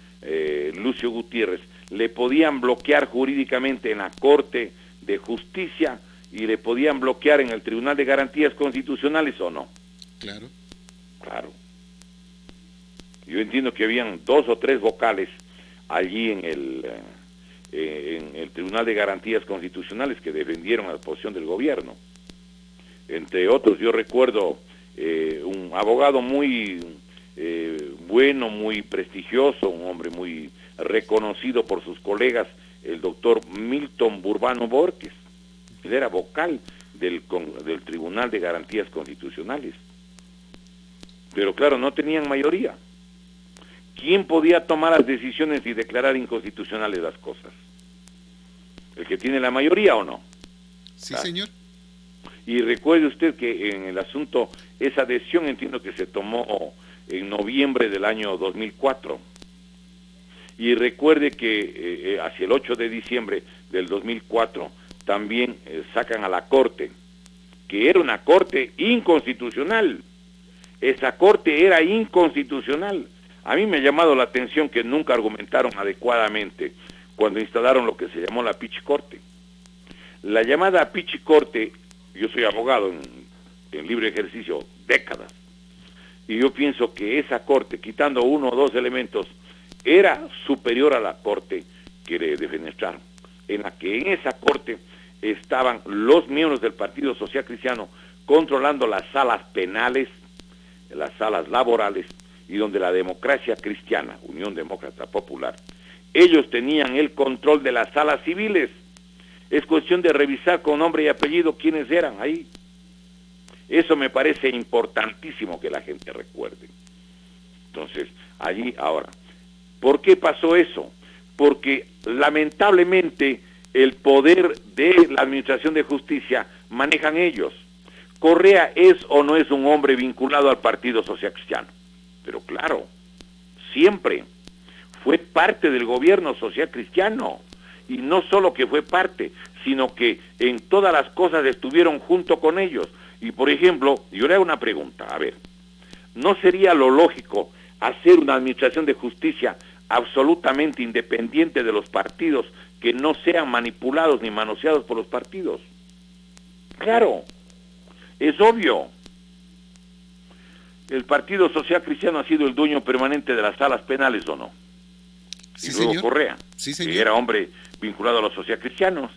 Lucio Gutiérrez, le podían bloquear jurídicamente en la Corte de Justicia y le podían bloquear en el Tribunal de Garantías Constitucionales, ¿o no? Claro. Claro. Yo entiendo que habían 2 o 3 vocales allí en el Tribunal de Garantías Constitucionales que defendieron la posición del gobierno. Entre otros, yo recuerdo un abogado muy bueno, muy prestigioso, un hombre muy reconocido por sus colegas, el doctor Milton Burbano Borges. Él era vocal del Tribunal de Garantías Constitucionales. Pero claro, no tenían mayoría. ¿Quién podía tomar las decisiones y declarar inconstitucionales las cosas? ¿El que tiene la mayoría o no? Sí, claro. Señor. Y recuerde usted que en el asunto, esa decisión entiendo que se tomó en noviembre del año 2004. Y recuerde que hacia el 8 de diciembre del 2004 también sacan a la Corte, que era una Corte inconstitucional. Esa Corte era inconstitucional. A mí me ha llamado la atención que nunca argumentaron adecuadamente cuando instalaron lo que se llamó la Pichicorte. La llamada Pichicorte, yo soy abogado en libre ejercicio, décadas, y yo pienso que esa Corte, quitando 1 o 2 elementos, era superior a la Corte que le defenestraron, en la que en esa Corte estaban los miembros del Partido Social Cristiano controlando las salas penales, las salas laborales, y donde la democracia cristiana, Unión Demócrata Popular, ellos tenían el control de las salas civiles. Es cuestión de revisar con nombre y apellido quiénes eran ahí. Eso me parece importantísimo que la gente recuerde. Entonces, allí ahora, ¿por qué pasó eso? Porque lamentablemente el poder de la Administración de Justicia manejan ellos. Correa es o no es un hombre vinculado al Partido Social Cristiano. Pero claro, siempre fue parte del gobierno social cristiano, y no solo que fue parte, sino que en todas las cosas estuvieron junto con ellos. Y por ejemplo, yo le hago una pregunta, a ver, ¿no sería lo lógico hacer una administración de justicia absolutamente independiente de los partidos, que no sean manipulados ni manoseados por los partidos. Claro, es obvio. ¿El Partido Social Cristiano ha sido el dueño permanente de las salas penales o no? Sí, y luego señor. Correa, Sí, señor. que era hombre vinculado a los socialcristianos.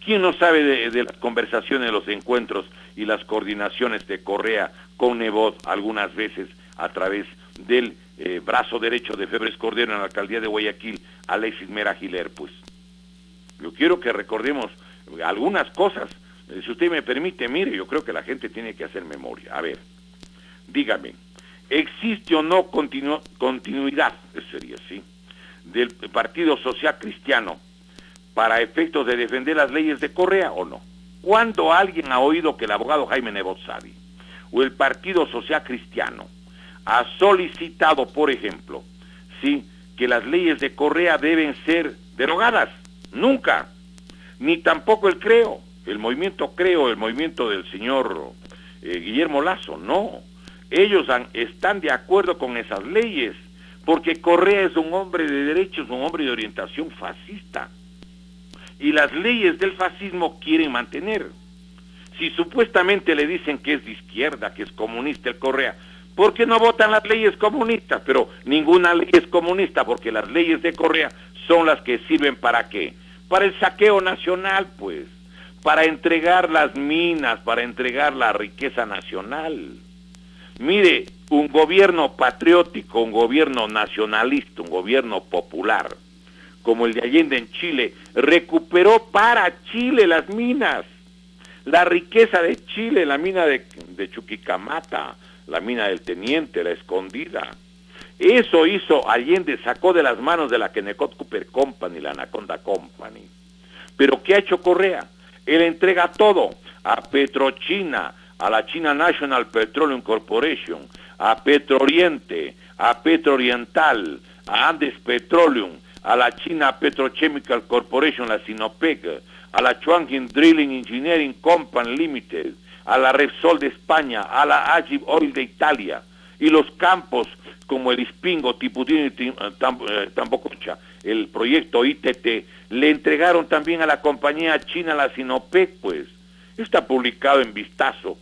¿Quién no sabe de las conversaciones, los encuentros y las coordinaciones de Correa con Nebot algunas veces a través del brazo derecho de Febres Cordero en la alcaldía de Guayaquil, Alexis Mera Giler? Pues yo quiero que recordemos algunas cosas. Si usted me permite, mire, yo creo que la gente tiene que hacer memoria. A ver, dígame, ¿existe o no continuidad, eso sería así, del Partido Social Cristiano para efectos de defender las leyes de Correa o no? ¿Cuándo alguien ha oído que el abogado Jaime Nebot Sadi o el Partido Social Cristiano ha solicitado, por ejemplo, sí, que las leyes de Correa deben ser derogadas? Nunca. Ni tampoco el movimiento del señor Guillermo Lasso, no. Ellos están de acuerdo con esas leyes, porque Correa es un hombre de derechos, un hombre de orientación fascista. Y las leyes del fascismo quieren mantener. Si supuestamente le dicen que es de izquierda, que es comunista el Correa, ¿por qué no votan las leyes comunistas? Pero ninguna ley es comunista, porque las leyes de Correa son las que sirven ¿para qué? Para el saqueo nacional, pues, para entregar las minas, para entregar la riqueza nacional. Mire, un gobierno patriótico, un gobierno nacionalista, un gobierno popular, como el de Allende en Chile, recuperó para Chile las minas, la riqueza de Chile, la mina de Chuquicamata, la mina del Teniente, la Escondida. Eso hizo Allende, sacó de las manos de la Kennecott Cooper Company, la Anaconda Company. Pero ¿qué ha hecho Correa? Él entrega todo a Petrochina, a la China National Petroleum Corporation, a Petrooriente, a Petrooriental, a Andes Petroleum, a la China Petrochemical Corporation, la Sinopec, a la Chuangin Drilling Engineering Company Limited, a la Repsol de España, a la Agip Oil de Italia, y los campos como el Ispingo, Tiputino y Tambococha, el proyecto ITT, le entregaron también a la compañía china, la Sinopec, pues. Está publicado en Vistazo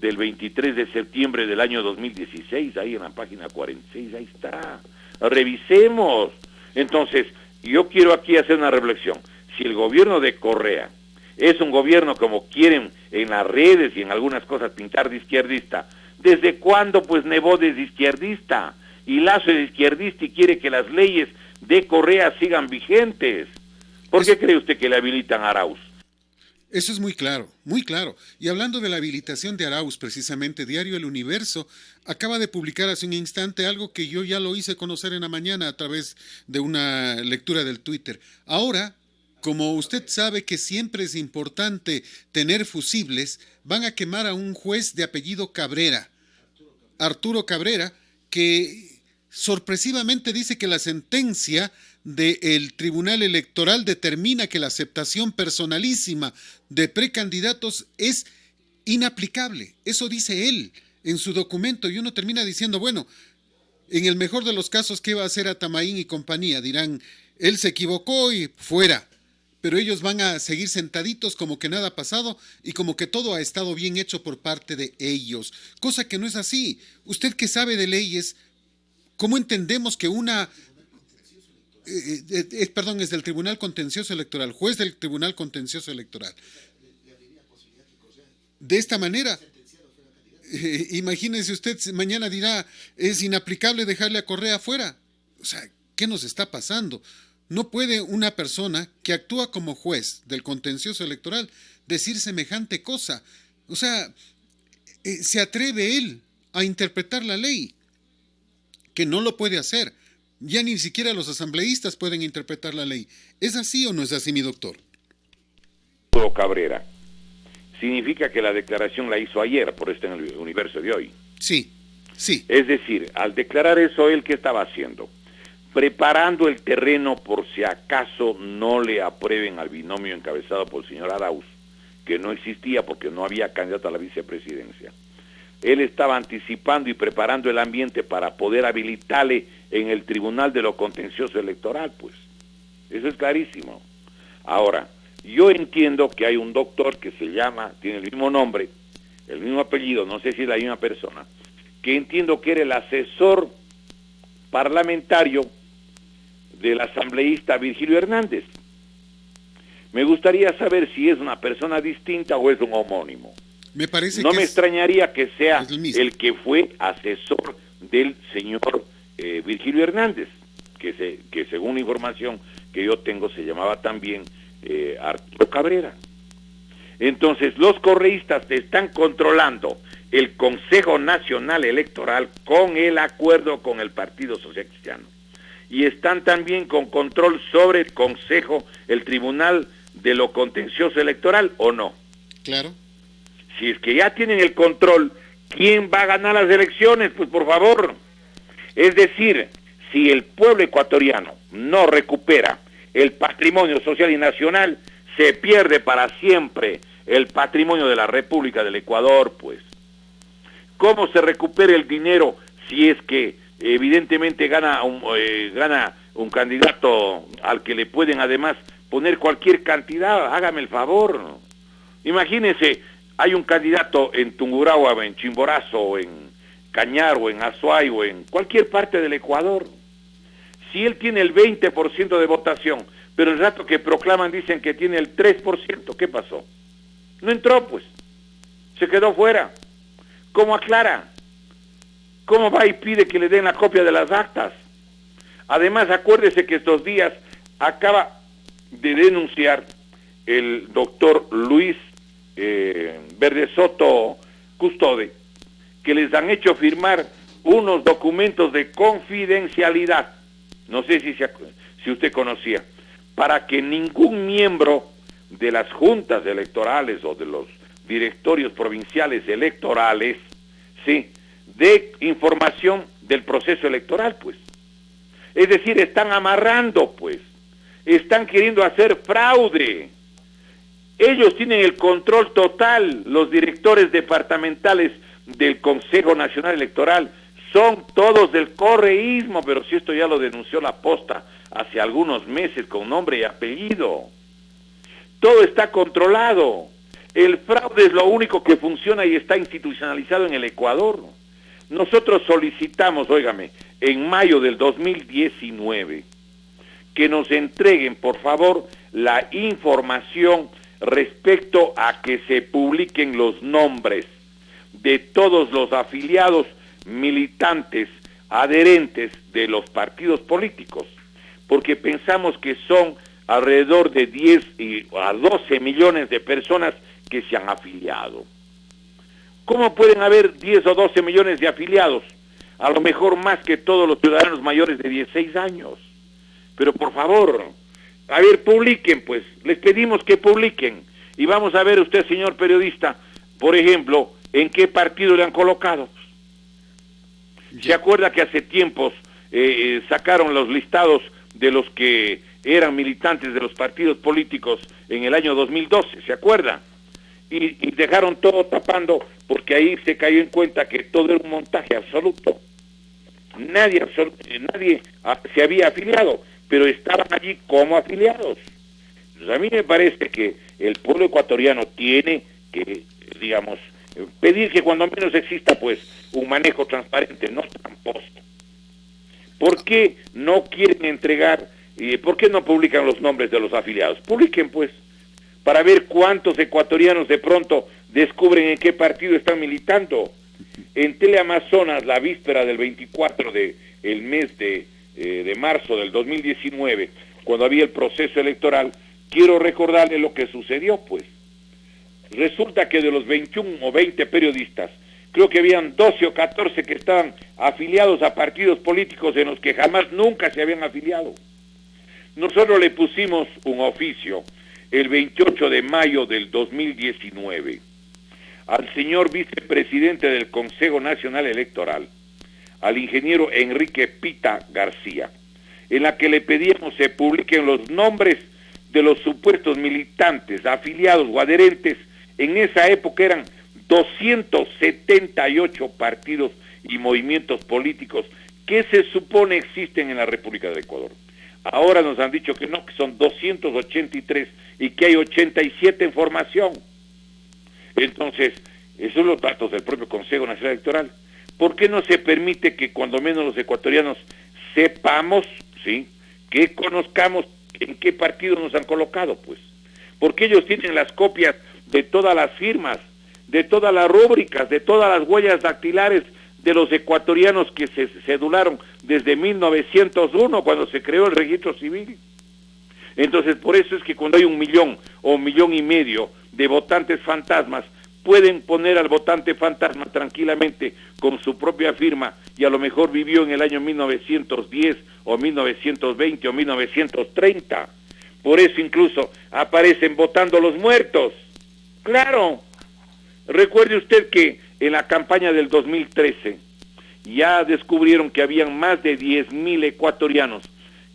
del 23 de septiembre del año 2016, ahí en la página 46, ahí está. Revisemos. Entonces, yo quiero aquí hacer una reflexión. Si el gobierno de Correa es un gobierno, como quieren en las redes y en algunas cosas pintar, de izquierdista, ¿desde cuándo pues Nebot es de izquierdista? Y Lasso es de izquierdista y quiere que las leyes de Correa sigan vigentes. ¿Por qué cree usted que le habilitan a Arauz? Eso es muy claro, muy claro. Y hablando de la habilitación de Arauz, precisamente, Diario El Universo acaba de publicar hace un instante algo que yo ya lo hice conocer en la mañana a través de una lectura del Twitter. Ahora, como usted sabe que siempre es importante tener fusibles, van a quemar a un juez de apellido Cabrera, Arturo Cabrera, que sorpresivamente dice que la sentencia del Tribunal Electoral determina que la aceptación personalísima de precandidatos es inaplicable. Eso dice él en su documento, y uno termina diciendo, bueno, en el mejor de los casos, ¿qué va a hacer Atamaín y compañía? Dirán, él se equivocó y fuera. Pero ellos van a seguir sentaditos como que nada ha pasado y como que todo ha estado bien hecho por parte de ellos. Cosa que no es así. Usted que sabe de leyes, ¿cómo entendemos que es del Tribunal Contencioso Electoral, juez del Tribunal Contencioso Electoral? De esta manera, imagínese usted, mañana dirá, es inaplicable dejarle a Correa afuera. O sea, ¿qué nos está pasando? No puede una persona que actúa como juez del contencioso electoral decir semejante cosa. O sea, se atreve él a interpretar la ley, que no lo puede hacer. Ya ni siquiera los asambleístas pueden interpretar la ley. ¿Es así o no es así, mi doctor? Cabrera. Significa que la declaración la hizo ayer, por esto en el Universo de hoy. Sí, sí. Es decir, al declarar eso, ¿él qué estaba haciendo? Preparando el terreno por si acaso no le aprueben al binomio encabezado por el señor Arauz, que no existía porque no había candidato a la vicepresidencia. él estaba anticipando y preparando el ambiente para poder habilitarle en el Tribunal de lo Contencioso Electoral, pues. Eso es clarísimo. Ahora, yo entiendo que hay un doctor que se llama, tiene el mismo nombre, el mismo apellido, no sé si es la misma persona, que entiendo que era el asesor parlamentario del asambleísta Virgilio Hernández. Me gustaría saber si es una persona distinta o es un homónimo. Me parece no que me extrañaría que sea el que fue asesor del señor Virgilio Hernández, que según la información que yo tengo se llamaba también Arturo Cabrera. Entonces los correístas están controlando el Consejo Nacional Electoral con el acuerdo con el Partido Social Cristiano. Y están también con control sobre el Consejo, el Tribunal de lo Contencioso Electoral, ¿o no? Claro. Si es que ya tienen el control, ¿quién va a ganar las elecciones? Pues por favor. Es decir, si el pueblo ecuatoriano no recupera el patrimonio social y nacional, se pierde para siempre el patrimonio de la República del Ecuador, pues. ¿Cómo se recupera el dinero si es que evidentemente gana un candidato al que le pueden además poner cualquier cantidad? Hágame el favor. Imagínense, hay un candidato en Tungurahua, o en Chimborazo, o en Cañar, o en Azuay, o en cualquier parte del Ecuador. Si él tiene el 20% de votación, pero el rato que proclaman dicen que tiene el 3%, ¿qué pasó? No entró, pues. Se quedó fuera. ¿Cómo aclara? ¿Cómo va y pide que le den la copia de las actas? Además, acuérdese que estos días acaba de denunciar el doctor Luis Verdesoto Custode, que les han hecho firmar unos documentos de confidencialidad, no sé si usted conocía, para que ningún miembro de las juntas electorales o de los directorios provinciales electorales, sí, dé información del proceso electoral, pues. Es decir, están amarrando, pues. Están queriendo hacer fraude. Ellos tienen el control total, los directores departamentales del Consejo Nacional Electoral, son todos del correísmo, pero si esto ya lo denunció la Posta hace algunos meses con nombre y apellido. Todo está controlado. El fraude es lo único que funciona y está institucionalizado en el Ecuador. Nosotros solicitamos, óigame, en mayo del 2019, que nos entreguen, por favor, la información respecto a que se publiquen los nombres de todos los afiliados, militantes, adherentes de los partidos políticos, porque pensamos que son alrededor de 10 a 12 millones de personas que se han afiliado. ¿Cómo pueden haber 10 o 12 millones de afiliados? A lo mejor más que todos los ciudadanos mayores de 16 años. Pero por favor, a ver, publiquen pues, les pedimos que publiquen. Y vamos a ver usted, señor periodista, por ejemplo, en qué partido le han colocado. ¿Se acuerda que hace tiempos sacaron los listados de los que eran militantes de los partidos políticos en el año 2012? ¿Se acuerda? Y dejaron todo tapando porque ahí se cayó en cuenta que todo era un montaje absoluto. Nadie se había afiliado, pero estaban allí como afiliados. Entonces, a mí me parece que el pueblo ecuatoriano tiene que, digamos, pedir que cuando menos exista pues un manejo transparente, no tramposo. ¿Por qué no quieren entregar, por qué no publican los nombres de los afiliados? Publiquen pues, para ver cuántos ecuatorianos de pronto descubren en qué partido están militando. En Teleamazonas, la víspera del 24 del mes de marzo del 2019, cuando había el proceso electoral, quiero recordarle lo que sucedió, pues. Resulta que de los 21 o 20 periodistas, creo que habían 12 o 14 que estaban afiliados a partidos políticos en los que jamás nunca se habían afiliado. Nosotros le pusimos un oficio el 28 de mayo del 2019 al señor vicepresidente del Consejo Nacional Electoral, al ingeniero Enrique Pita García, en la que le pedíamos se publiquen los nombres de los supuestos militantes, afiliados o adherentes. En esa época eran 278 partidos y movimientos políticos que se supone existen en la República del Ecuador. Ahora nos han dicho que no, que son 283 y que hay 87 en formación. Entonces, esos son los datos del propio Consejo Nacional Electoral. ¿Por qué no se permite que cuando menos los ecuatorianos sepamos, ¿sí?, que conozcamos en qué partido nos han colocado, pues? Porque ellos tienen las copias de todas las firmas, de todas las rúbricas, de todas las huellas dactilares de los ecuatorianos que se cedularon desde 1901, cuando se creó el registro civil. Entonces, por eso es que cuando hay 1 millón o 1,5 millones de votantes fantasmas, pueden poner al votante fantasma tranquilamente con su propia firma y a lo mejor vivió en el año 1910 o 1920 o 1930. Por eso incluso aparecen votando los muertos. Claro. Recuerde usted que en la campaña del 2013 ya descubrieron que habían más de 10,000 ecuatorianos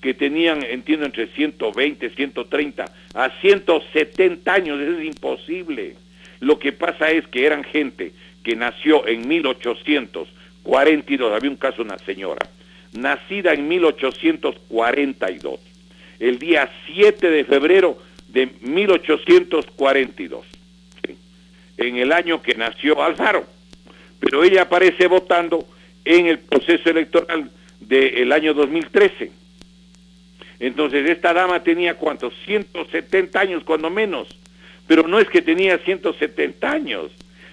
que tenían, entiendo, entre 120, 130 a 170 años. Eso es imposible. Lo que pasa es que eran gente que nació en 1842. Había un caso de una señora, nacida en 1842, el día 7 de febrero de 1842, ¿sí?, en el año que nació Alfaro. Pero ella aparece votando en el proceso electoral del año 2013. Entonces, esta dama tenía, ¿cuántos? 170 años, cuando menos. Pero no es que tenía 170 años.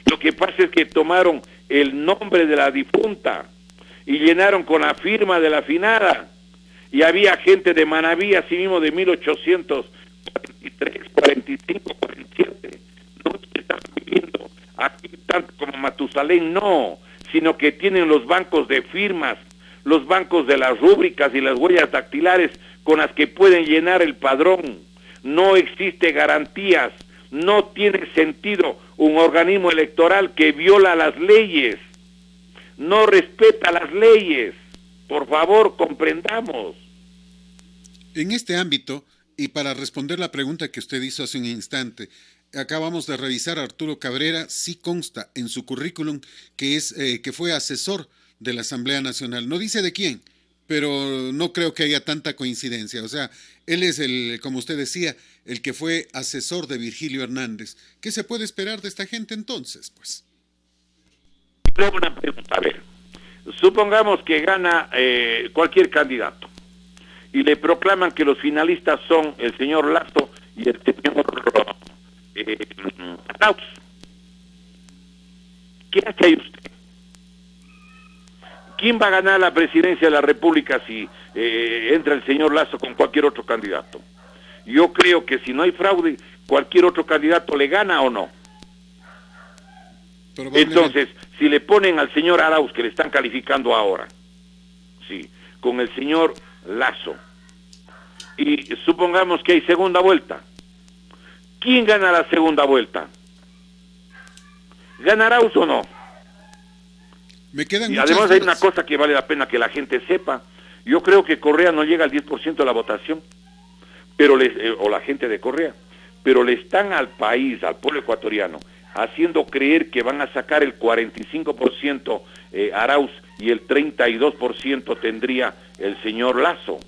Lo que pasa es que tomaron el nombre de la difunta y llenaron con la firma de la finada. Y había gente de Manabí, así mismo, de 1843, 45, 47. No es que están viviendo aquí tanto como Matusalén, no, sino que tienen los bancos de firmas, los bancos de las rúbricas y las huellas dactilares con las que pueden llenar el padrón. No existe garantías. No tiene sentido un organismo electoral que viola las leyes, no respeta las leyes. Por favor, comprendamos. En este ámbito, y para responder la pregunta que usted hizo hace un instante, acabamos de revisar a Arturo Cabrera. Sí consta en su currículum que fue asesor de la Asamblea Nacional. No dice de quién, pero no creo que haya tanta coincidencia. O sea, él es como usted decía, el que fue asesor de Virgilio Hernández. ¿Qué se puede esperar de esta gente entonces, pues? Una pregunta, a ver, supongamos que gana cualquier candidato y le proclaman que los finalistas son el señor Lasso y el señor Arauz. ¿Qué hace ahí usted? ¿Quién va a ganar la presidencia de la República si entra el señor Lasso con cualquier otro candidato? Yo creo que si no hay fraude, cualquier otro candidato le gana o no. Entonces, si le ponen al señor Arauz, que le están calificando ahora, sí, con el señor Lasso, y supongamos que hay segunda vuelta, ¿quién gana la segunda vuelta? ¿Gana Arauz o no? Y además hay una cosa que vale la pena que la gente sepa. Yo creo que Correa no llega al 10% de la votación, pero o la gente de Correa, pero le están al país, al pueblo ecuatoriano, haciendo creer que van a sacar el 45% Arauz y el 32% tendría el señor Lasso.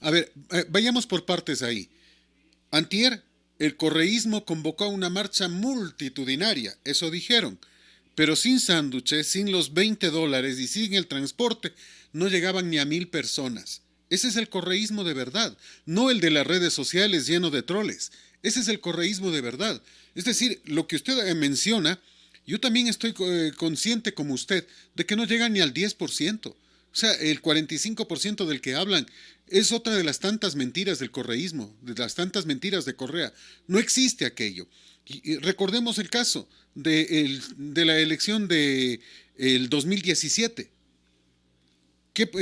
A ver, vayamos por partes ahí. Antier, el correísmo convocó a una marcha multitudinaria, eso dijeron, pero sin sándwiches, sin los $20 y sin el transporte, no llegaban ni a 1,000 personas. Ese es el correísmo de verdad, no el de las redes sociales lleno de troles. Ese es el correísmo de verdad. Es decir, lo que usted menciona, yo también estoy consciente como usted de que no llegan ni al 10%. O sea, el 45% del que hablan es otra de las tantas mentiras del correísmo, de las tantas mentiras de Correa. No existe aquello. Y recordemos el caso de la elección del 2017.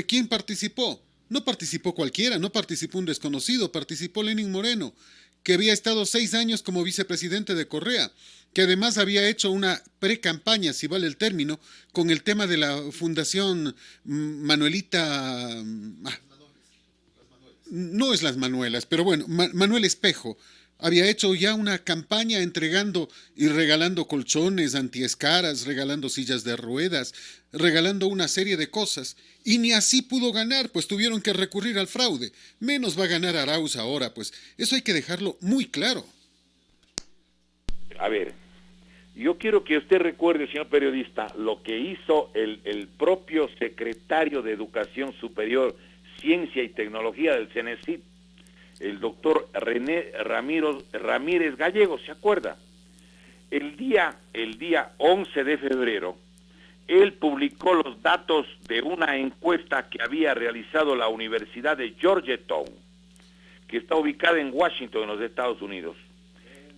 ¿Quién participó? No participó cualquiera, no participó un desconocido, participó Lenín Moreno, que había estado 6 años como vicepresidente de Correa, que además había hecho una pre-campaña, si vale el término, con el tema de la Fundación Manuelita... no es Las Manuelas, pero bueno, Manuel Espejo, Había hecho ya una campaña entregando y regalando colchones, antiescaras, regalando sillas de ruedas, regalando una serie de cosas. Y ni así pudo ganar, pues tuvieron que recurrir al fraude. Menos va a ganar Arauz ahora, pues eso hay que dejarlo muy claro. A ver, yo quiero que usted recuerde, señor periodista, lo que hizo el propio secretario de Educación Superior, Ciencia y Tecnología del CENESID, el doctor René Ramírez Gallego, ¿se acuerda? El día 11 de febrero, él publicó los datos de una encuesta que había realizado la Universidad de Georgetown, que está ubicada en Washington, en los Estados Unidos,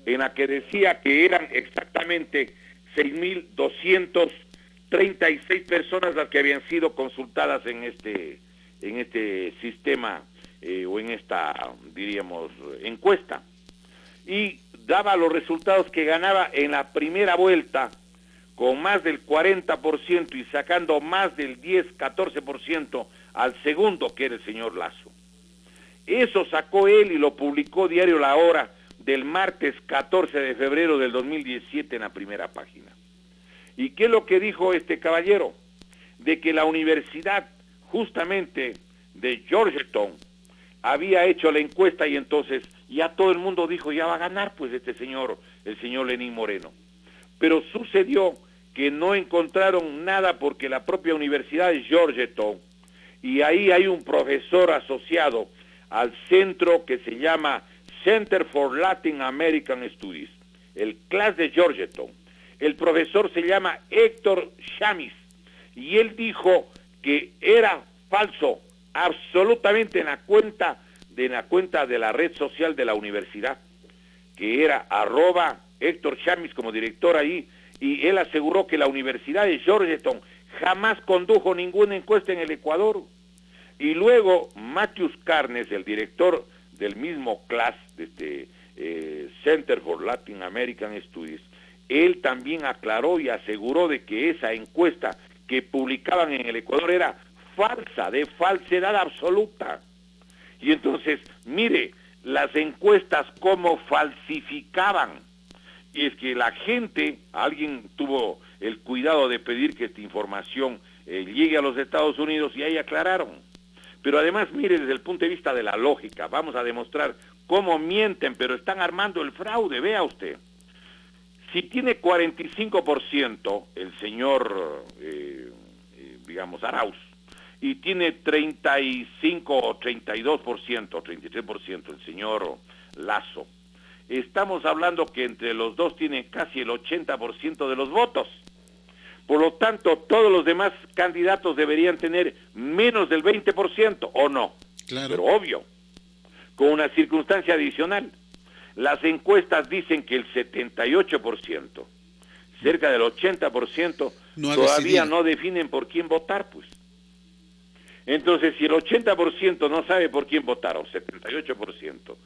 en la que decía que eran exactamente 6.236 personas las que habían sido consultadas en este sistema o en esta, diríamos, encuesta. Y daba los resultados que ganaba en la primera vuelta con más del 40% y sacando más del 10-14% al segundo, que era el señor Lasso. Eso sacó él y lo publicó Diario La Hora del martes 14 de febrero del 2017 en la primera página. ¿Y qué es lo que dijo este caballero? De que la universidad justamente de Georgetown había hecho la encuesta y entonces ya todo el mundo dijo, ya va a ganar pues el señor Lenín Moreno. Pero sucedió que no encontraron nada porque la propia Universidad de Georgetown, y ahí hay un profesor asociado al centro que se llama Center for Latin American Studies, el CLAS de Georgetown. El profesor se llama Héctor Chamis y él dijo que era falso absolutamente en la cuenta de la red social de la universidad, que era @Héctor Chamis como director ahí, y él aseguró que la Universidad de Georgetown jamás condujo ninguna encuesta en el Ecuador. Y luego Matthews Carnes, el director del mismo CLAS, de Center for Latin American Studies, él también aclaró y aseguró de que esa encuesta que publicaban en el Ecuador era falsa, de falsedad absoluta. Y entonces, mire, las encuestas cómo falsificaban. Y es que la gente, alguien tuvo el cuidado de pedir que esta información llegue a los Estados Unidos y ahí aclararon. Pero además, mire, desde el punto de vista de la lógica, vamos a demostrar cómo mienten, pero están armando el fraude, vea usted. Si tiene 45% el señor, digamos, Arauz, y tiene 35 o 32%, o 33% el señor Lasso, estamos hablando que entre los dos tienen casi el 80% de los votos. Por lo tanto, todos los demás candidatos deberían tener menos del 20%, ¿o no? Claro. Pero obvio, con una circunstancia adicional. Las encuestas dicen que el 78%, cerca del 80%, todavía no definen por quién votar, pues. Entonces, si el 80% no sabe por quién votar, o 78%,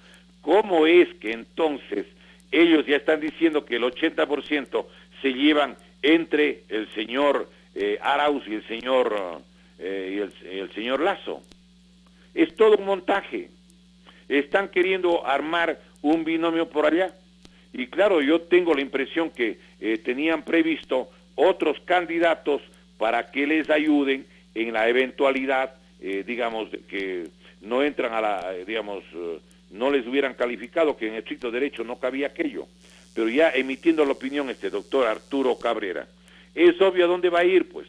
¿cómo es que entonces ellos ya están diciendo que el 80% se llevan entre el señor Arauz y el señor el señor Lasso? Es todo un montaje. Están queriendo armar un binomio por allá. Y claro, yo tengo la impresión que tenían previsto otros candidatos para que les ayuden en la eventualidad, digamos, que no entran a la, digamos, no les hubieran calificado, que en estricto derecho no cabía aquello. Pero ya emitiendo la opinión este doctor Arturo Cabrera, es obvio a dónde va a ir, pues.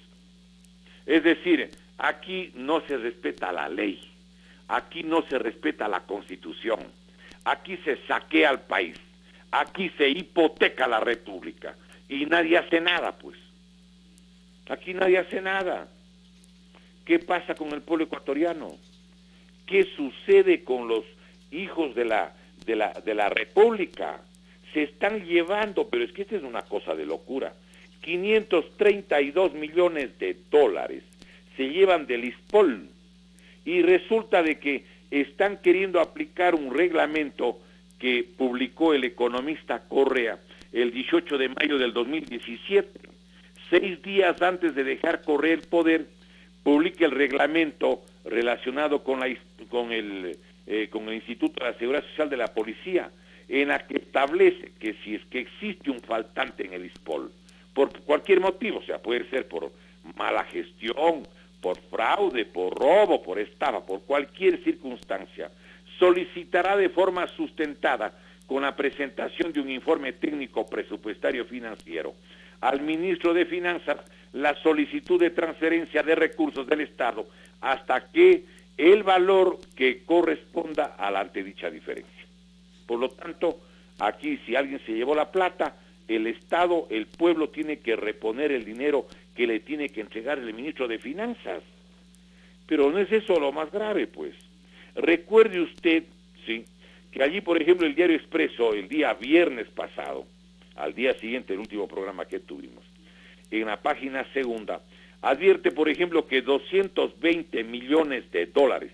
Es decir, aquí no se respeta la ley, aquí no se respeta la Constitución, aquí se saquea al país, aquí se hipoteca la República y nadie hace nada, pues. Aquí nadie hace nada. ¿Qué pasa con el pueblo ecuatoriano? ¿Qué sucede con los hijos de la República? Se están llevando, pero es que esta es una cosa de locura, 532 millones de dólares se llevan del ISPOL y resulta de que están queriendo aplicar un reglamento que publicó el economista Correa el 18 de mayo del 2017. 6 días antes de dejar correr el poder, publica el reglamento relacionado con el Instituto de la Seguridad Social de la Policía, en la que establece que si es que existe un faltante en el ISPOL, por cualquier motivo, o sea, puede ser por mala gestión, por fraude, por robo, por estafa, por cualquier circunstancia, solicitará de forma sustentada con la presentación de un informe técnico presupuestario financiero al ministro de Finanzas la solicitud de transferencia de recursos del Estado hasta que el valor que corresponda a la antedicha diferencia. Por lo tanto, aquí si alguien se llevó la plata, el Estado, el pueblo tiene que reponer el dinero que le tiene que entregar el ministro de Finanzas. Pero no es eso lo más grave, pues. Recuerde usted, sí, que allí, por ejemplo, el Diario Expreso, el día viernes pasado, al día siguiente, el último programa que tuvimos, en la página segunda, advierte, por ejemplo, que 220 millones de dólares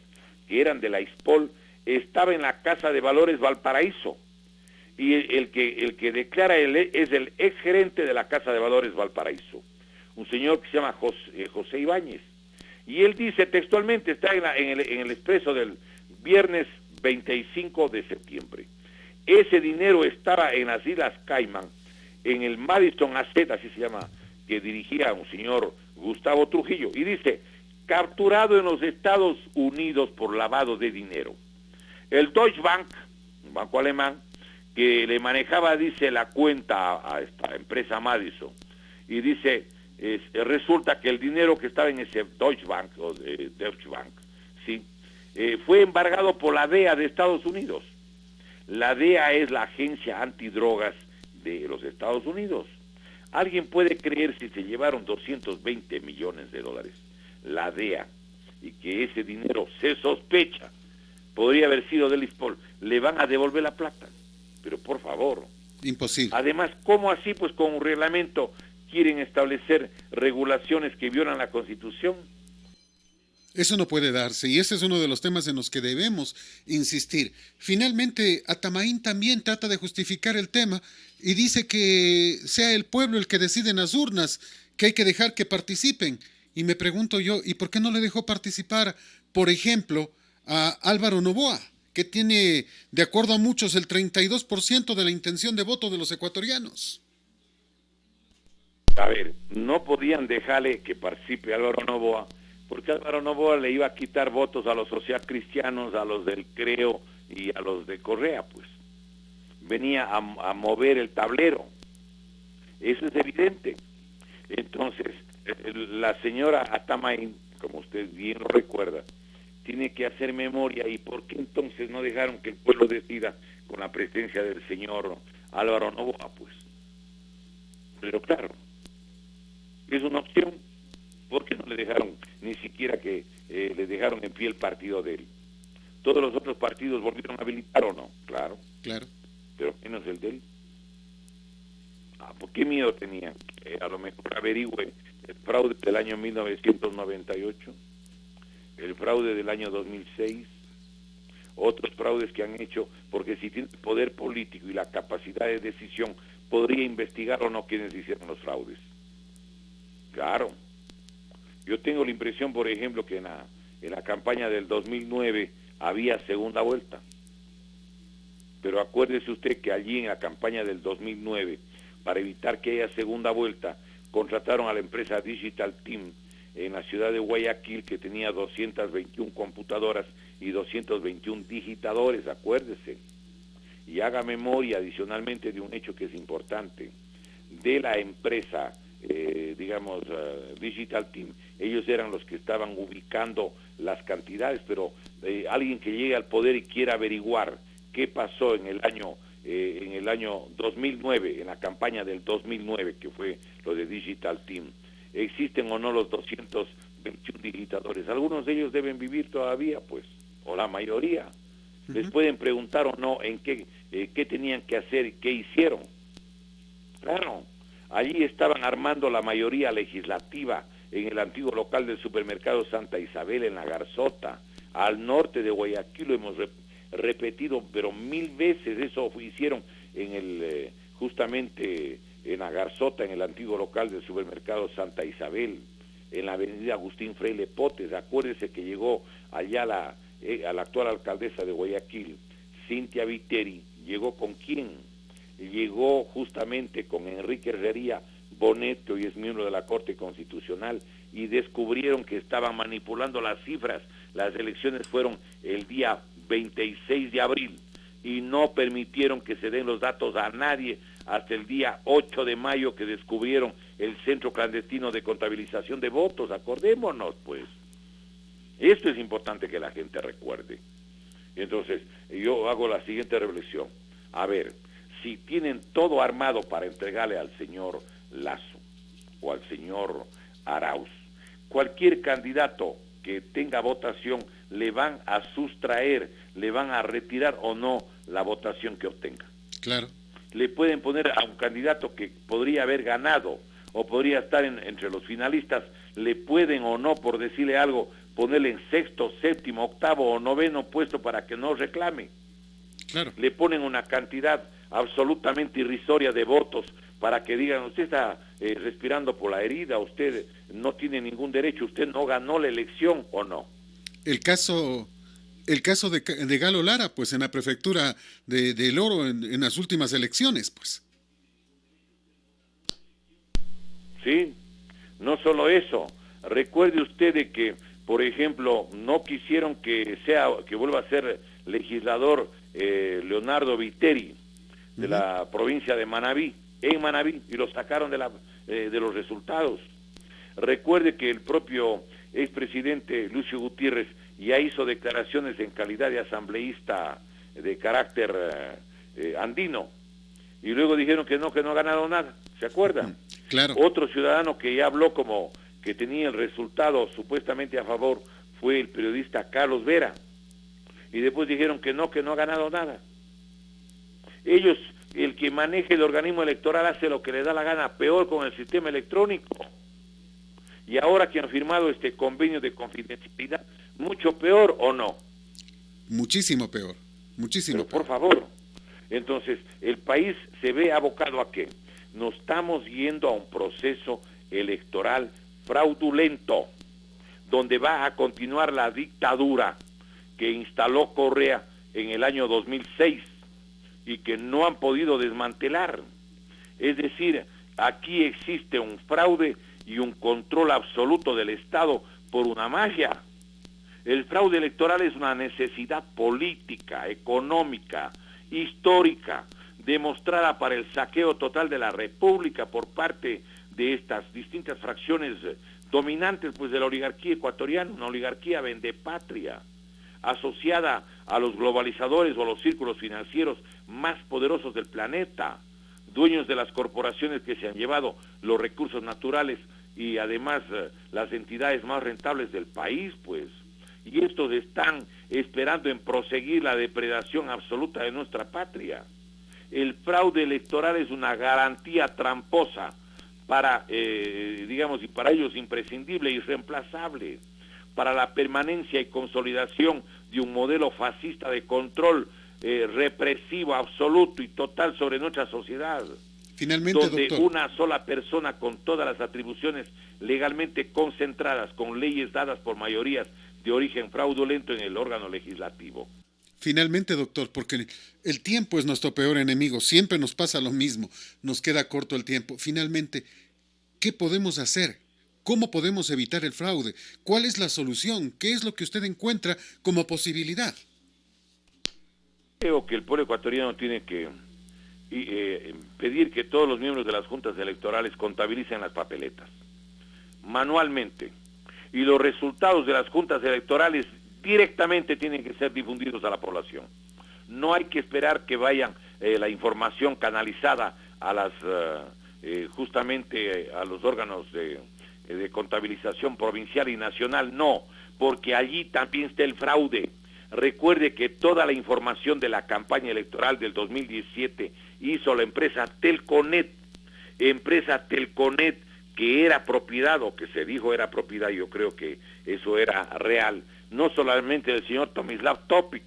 que eran de la ISPOL estaba en la Casa de Valores Valparaíso. Y el que declara es el exgerente de la Casa de Valores Valparaíso, un señor que se llama José Ibáñez. Y él dice textualmente, está en el Expreso del viernes 25 de septiembre. Ese dinero estaba en las Islas Caimán, en el Madison Asset, así se llama, que dirigía un señor Gustavo Trujillo. Y dice, capturado en los Estados Unidos por lavado de dinero. El Deutsche Bank, un banco alemán, que le manejaba, dice, la cuenta a esta empresa Madison, y dice, resulta que el dinero que estaba en ese Deutsche Bank, ¿sí? Fue embargado por la DEA de Estados Unidos. La DEA es la agencia antidrogas de los Estados Unidos. ¿Alguien puede creer si se llevaron 220 millones de dólares? La DEA, y que ese dinero se sospecha podría haber sido del ISPOL, le van a devolver la plata. Pero por favor. Imposible. Además, ¿cómo así? Pues con un reglamento quieren establecer regulaciones que violan la Constitución. Eso no puede darse, y ese es uno de los temas en los que debemos insistir. Finalmente, Atamaín también trata de justificar el tema y dice que sea el pueblo el que decide en las urnas, que hay que dejar que participen. Y me pregunto yo, ¿y por qué no le dejó participar, por ejemplo, a Álvaro Noboa, que tiene, de acuerdo a muchos, el 32% de la intención de voto de los ecuatorianos? A ver, no podían dejarle que participe Álvaro Noboa, porque Álvaro Noboa le iba a quitar votos a los socialcristianos, a los del Creo y a los de Correa, pues. Venía a mover el tablero. Eso es evidente. Entonces, la señora Atamaín, como usted bien lo recuerda, tiene que hacer memoria. ¿Y por qué entonces no dejaron que el pueblo decida con la presencia del señor Álvaro Noboa? Pues, pero claro, es una opción. ¿Por qué no le dejaron ni siquiera que le dejaron en pie el partido de él? ¿Todos los otros partidos volvieron a habilitar o no? Claro. Claro. Pero menos el de él. ¿Por qué miedo tenían? A lo mejor averigüe el fraude del año 1998, el fraude del año 2006, otros fraudes que han hecho, porque si tiene el poder político y la capacidad de decisión, podría investigar o no quienes hicieron los fraudes. Claro. Yo tengo la impresión, por ejemplo, que en la campaña del 2009 había segunda vuelta. Pero acuérdese usted que allí en la campaña del 2009, para evitar que haya segunda vuelta, contrataron a la empresa Digital Team en la ciudad de Guayaquil, que tenía 221 computadoras y 221 digitadores, acuérdese. Y haga memoria adicionalmente de un hecho que es importante, de la empresa Digital Team. Ellos eran los que estaban ubicando las cantidades, pero alguien que llegue al poder y quiera averiguar qué pasó en el año 2009, en la campaña del 2009, que fue lo de Digital Team, ¿existen o no los 221 digitadores? Algunos de ellos deben vivir todavía, pues, o la mayoría. Les pueden preguntar o no en qué tenían que hacer y qué hicieron. Claro. Allí estaban armando la mayoría legislativa en el antiguo local del supermercado Santa Isabel, en la Garzota, al norte de Guayaquil. Lo hemos repetido, pero 1000 veces. Eso hicieron justamente en la Garzota, en el antiguo local del supermercado Santa Isabel, en la avenida Agustín Freile Potes. Acuérdese que llegó allá a la actual alcaldesa de Guayaquil, Cintia Viteri, ¿Llegó con quién? Llegó justamente con Enrique Herrería Bonet, que hoy es miembro de la Corte Constitucional, y descubrieron que estaban manipulando las cifras. Las elecciones fueron el día 26 de abril y no permitieron que se den los datos a nadie hasta el día 8 de mayo, que descubrieron el centro clandestino de contabilización de votos. Acordémonos, pues. Esto es importante que la gente recuerde. Entonces, yo hago la siguiente reflexión. A ver, si tienen todo armado para entregarle al señor Lasso o al señor Arauz, cualquier candidato que tenga votación, le van a sustraer, le van a retirar o no la votación que obtenga. Claro. Le pueden poner a un candidato que podría haber ganado o podría estar entre los finalistas, le pueden o no, por decirle algo, ponerle en sexto, séptimo, octavo o noveno puesto para que no reclame. Claro. Le ponen una cantidad absolutamente irrisoria de votos para que digan, usted está respirando por la herida, usted no tiene ningún derecho, usted no ganó la elección o no. El caso de Galo Lara, pues en la prefectura de Oro en las últimas elecciones, pues. Sí, no solo eso. Recuerde usted de que, por ejemplo, no quisieron que vuelva a ser legislador Leonardo Viteri de la provincia de Manabí, en Manabí, y lo sacaron de los resultados. Recuerde que el propio expresidente Lucio Gutiérrez ya hizo declaraciones en calidad de asambleísta de carácter andino, y luego dijeron que no ha ganado nada, ¿se acuerdan? Claro. Otro ciudadano que ya habló como que tenía el resultado supuestamente a favor fue el periodista Carlos Vera, y después dijeron que no ha ganado nada. Ellos, el que maneja el organismo electoral hace lo que le da la gana, peor con el sistema electrónico. Y ahora que han firmado este convenio de confidencialidad, mucho peor, ¿o no? Muchísimo peor, muchísimo Pero, peor. por favor, entonces el país se ve abocado a ¿qué? Nos estamos yendo a un proceso electoral fraudulento, donde va a continuar la dictadura que instaló Correa en el año 2006 y que no han podido desmantelar. Es decir, aquí existe un fraude y un control absoluto del Estado por una magia. El fraude electoral es una necesidad política, económica, histórica, demostrada para el saqueo total de la República por parte de estas distintas fracciones dominantes, pues, de la oligarquía ecuatoriana, una oligarquía vendepatria, asociada a los globalizadores o a los círculos financieros más poderosos del planeta, dueños de las corporaciones que se han llevado los recursos naturales y además las entidades más rentables del país, pues. Y estos están esperando en proseguir la depredación absoluta de nuestra patria. El fraude electoral es una garantía tramposa para, y para ellos imprescindible e irreemplazable, para la permanencia y consolidación de un modelo fascista de control represivo, absoluto y total sobre nuestra sociedad. Finalmente, donde doctor, una sola persona con todas las atribuciones legalmente concentradas, con leyes dadas por mayorías de origen fraudulento en el órgano legislativo. Finalmente, doctor, porque el tiempo es nuestro peor enemigo, siempre nos pasa lo mismo, nos queda corto el tiempo. Finalmente, ¿qué podemos hacer? ¿Cómo podemos evitar el fraude? ¿Cuál es la solución? ¿Qué es lo que usted encuentra como posibilidad? Creo que el pueblo ecuatoriano tiene que pedir que todos los miembros de las juntas electorales contabilicen las papeletas manualmente, y los resultados de las juntas electorales directamente tienen que ser difundidos a la población. No hay que esperar que vayan la información canalizada a las justamente a los órganos de contabilización provincial y nacional, no, porque allí también está el fraude. Recuerde que toda la información de la campaña electoral del 2017 hizo la empresa Telconet, que era propiedad, o que se dijo era propiedad, yo creo que eso era real, no solamente del señor Tomislav Topic,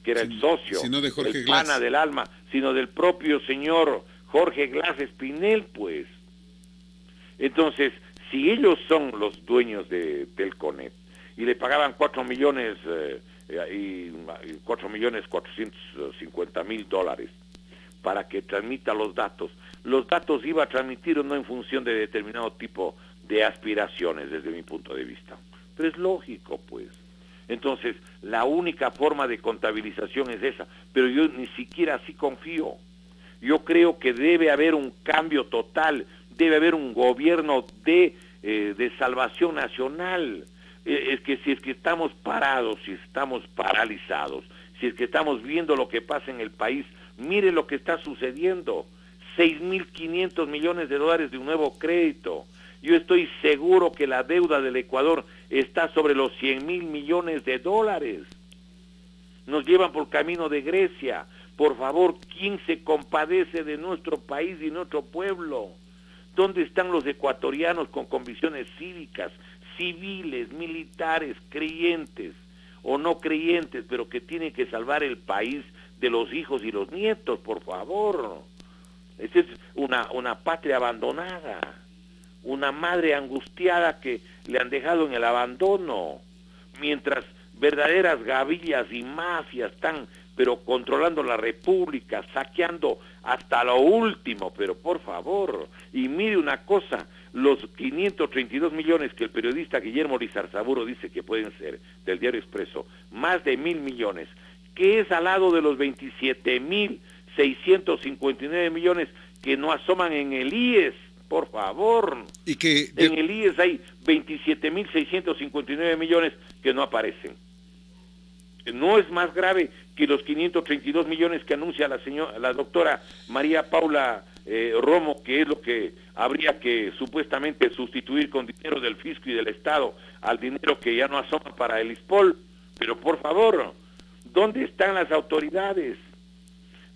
que era el socio, sino de Jorge el Glass, pana del alma, sino del propio señor Jorge Glass Espinel, pues. Entonces, si ellos son los dueños de Telconet y le pagaban 4 millones y $4.450.000 para que transmita los datos. Los datos iba a transmitir no en función de determinado tipo de aspiraciones desde mi punto de vista. Pero es lógico, pues. Entonces, la única forma de contabilización es esa, pero yo ni siquiera así confío. Yo creo que debe haber un cambio total, debe haber un gobierno de salvación nacional. Es que si es que estamos parados, si estamos paralizados, si es que estamos viendo lo que pasa en el país, mire lo que está sucediendo. 6.500 millones de dólares de un nuevo crédito. Yo estoy seguro que la deuda del Ecuador está sobre los 100.000 millones de dólares. Nos llevan por camino de Grecia. Por favor, ¿quién se compadece de nuestro país y nuestro pueblo? ¿Dónde están los ecuatorianos con convicciones cívicas, civiles, militares, creyentes o no creyentes, pero que tienen que salvar el país de los hijos y los nietos, por favor? Esa es una patria abandonada, una madre angustiada que le han dejado en el abandono, mientras verdaderas gavillas y mafias están, pero controlando la república, saqueando hasta lo último, pero por favor. Y mire una cosa, los 532 millones que el periodista Guillermo Lizarzaburo dice que pueden ser, del Diario Expreso, más de 1.000 millones, que es al lado de los 27.659 millones que no asoman en el IES, por favor. Y que en el IES hay 27.659 millones que no aparecen. No es más grave que los 532 millones que anuncia la doctora María Paula Romo, que es lo que habría que supuestamente sustituir con dinero del fisco y del Estado al dinero que ya no asoma para el ISPOL. Pero por favor, ¿dónde están las autoridades?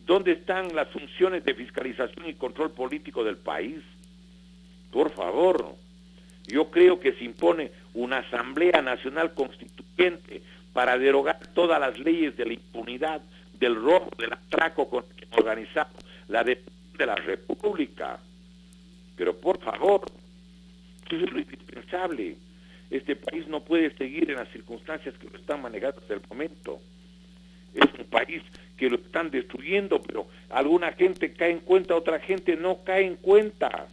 ¿Dónde están las funciones de fiscalización y control político del país? Por favor, yo creo que se impone una Asamblea Nacional Constituyente para derogar todas las leyes de la impunidad, del robo, del atraco con el que hemos organizado la de la República. Pero por favor, eso es lo indispensable. Este país no puede seguir en las circunstancias que lo están manejando hasta el momento. Es un país que lo están destruyendo, pero alguna gente cae en cuenta, otra gente no cae en cuenta.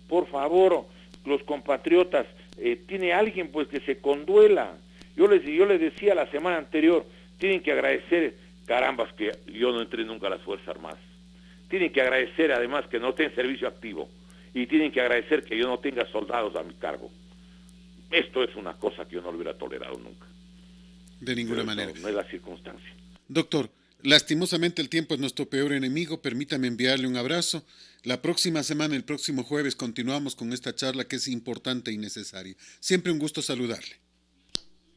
Por favor, los compatriotas, tiene alguien pues que se conduela. Yo les decía la semana anterior, tienen que agradecer, carambas, que yo no entré nunca a las Fuerzas Armadas. Tienen que agradecer además que no esté en servicio activo. Y tienen que agradecer que yo no tenga soldados a mi cargo. Esto es una cosa que yo no lo hubiera tolerado nunca. De ninguna manera. No es la circunstancia. Doctor, lastimosamente el tiempo es nuestro peor enemigo. Permítame enviarle un abrazo. La próxima semana, el próximo jueves, continuamos con esta charla que es importante y necesaria. Siempre un gusto saludarle.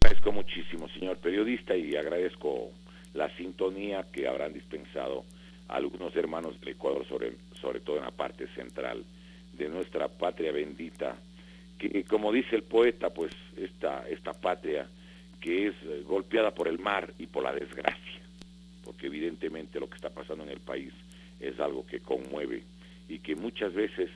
Agradezco muchísimo, señor periodista, y agradezco la sintonía que habrán dispensado algunos hermanos del Ecuador, sobre todo en la parte central de nuestra patria bendita, que como dice el poeta, pues esta patria que es golpeada por el mar y por la desgracia, porque evidentemente lo que está pasando en el país es algo que conmueve y que muchas veces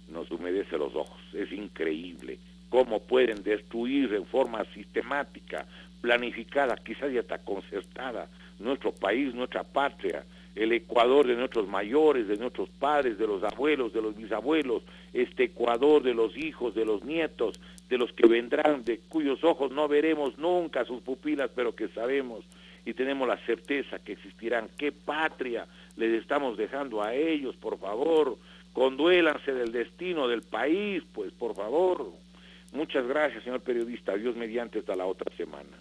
nos humedece los ojos. Es increíble cómo pueden destruir en forma sistemática, planificada, quizás ya hasta concertada, nuestro país, nuestra patria, el Ecuador de nuestros mayores, de nuestros padres, de los abuelos, de los bisabuelos, este Ecuador de los hijos, de los nietos, de los que vendrán, de cuyos ojos no veremos nunca sus pupilas, pero que sabemos y tenemos la certeza que existirán. ¿Qué patria les estamos dejando a ellos? Por favor, conduélanse del destino del país, pues por favor. Muchas gracias, señor periodista. Dios mediante, hasta la otra semana.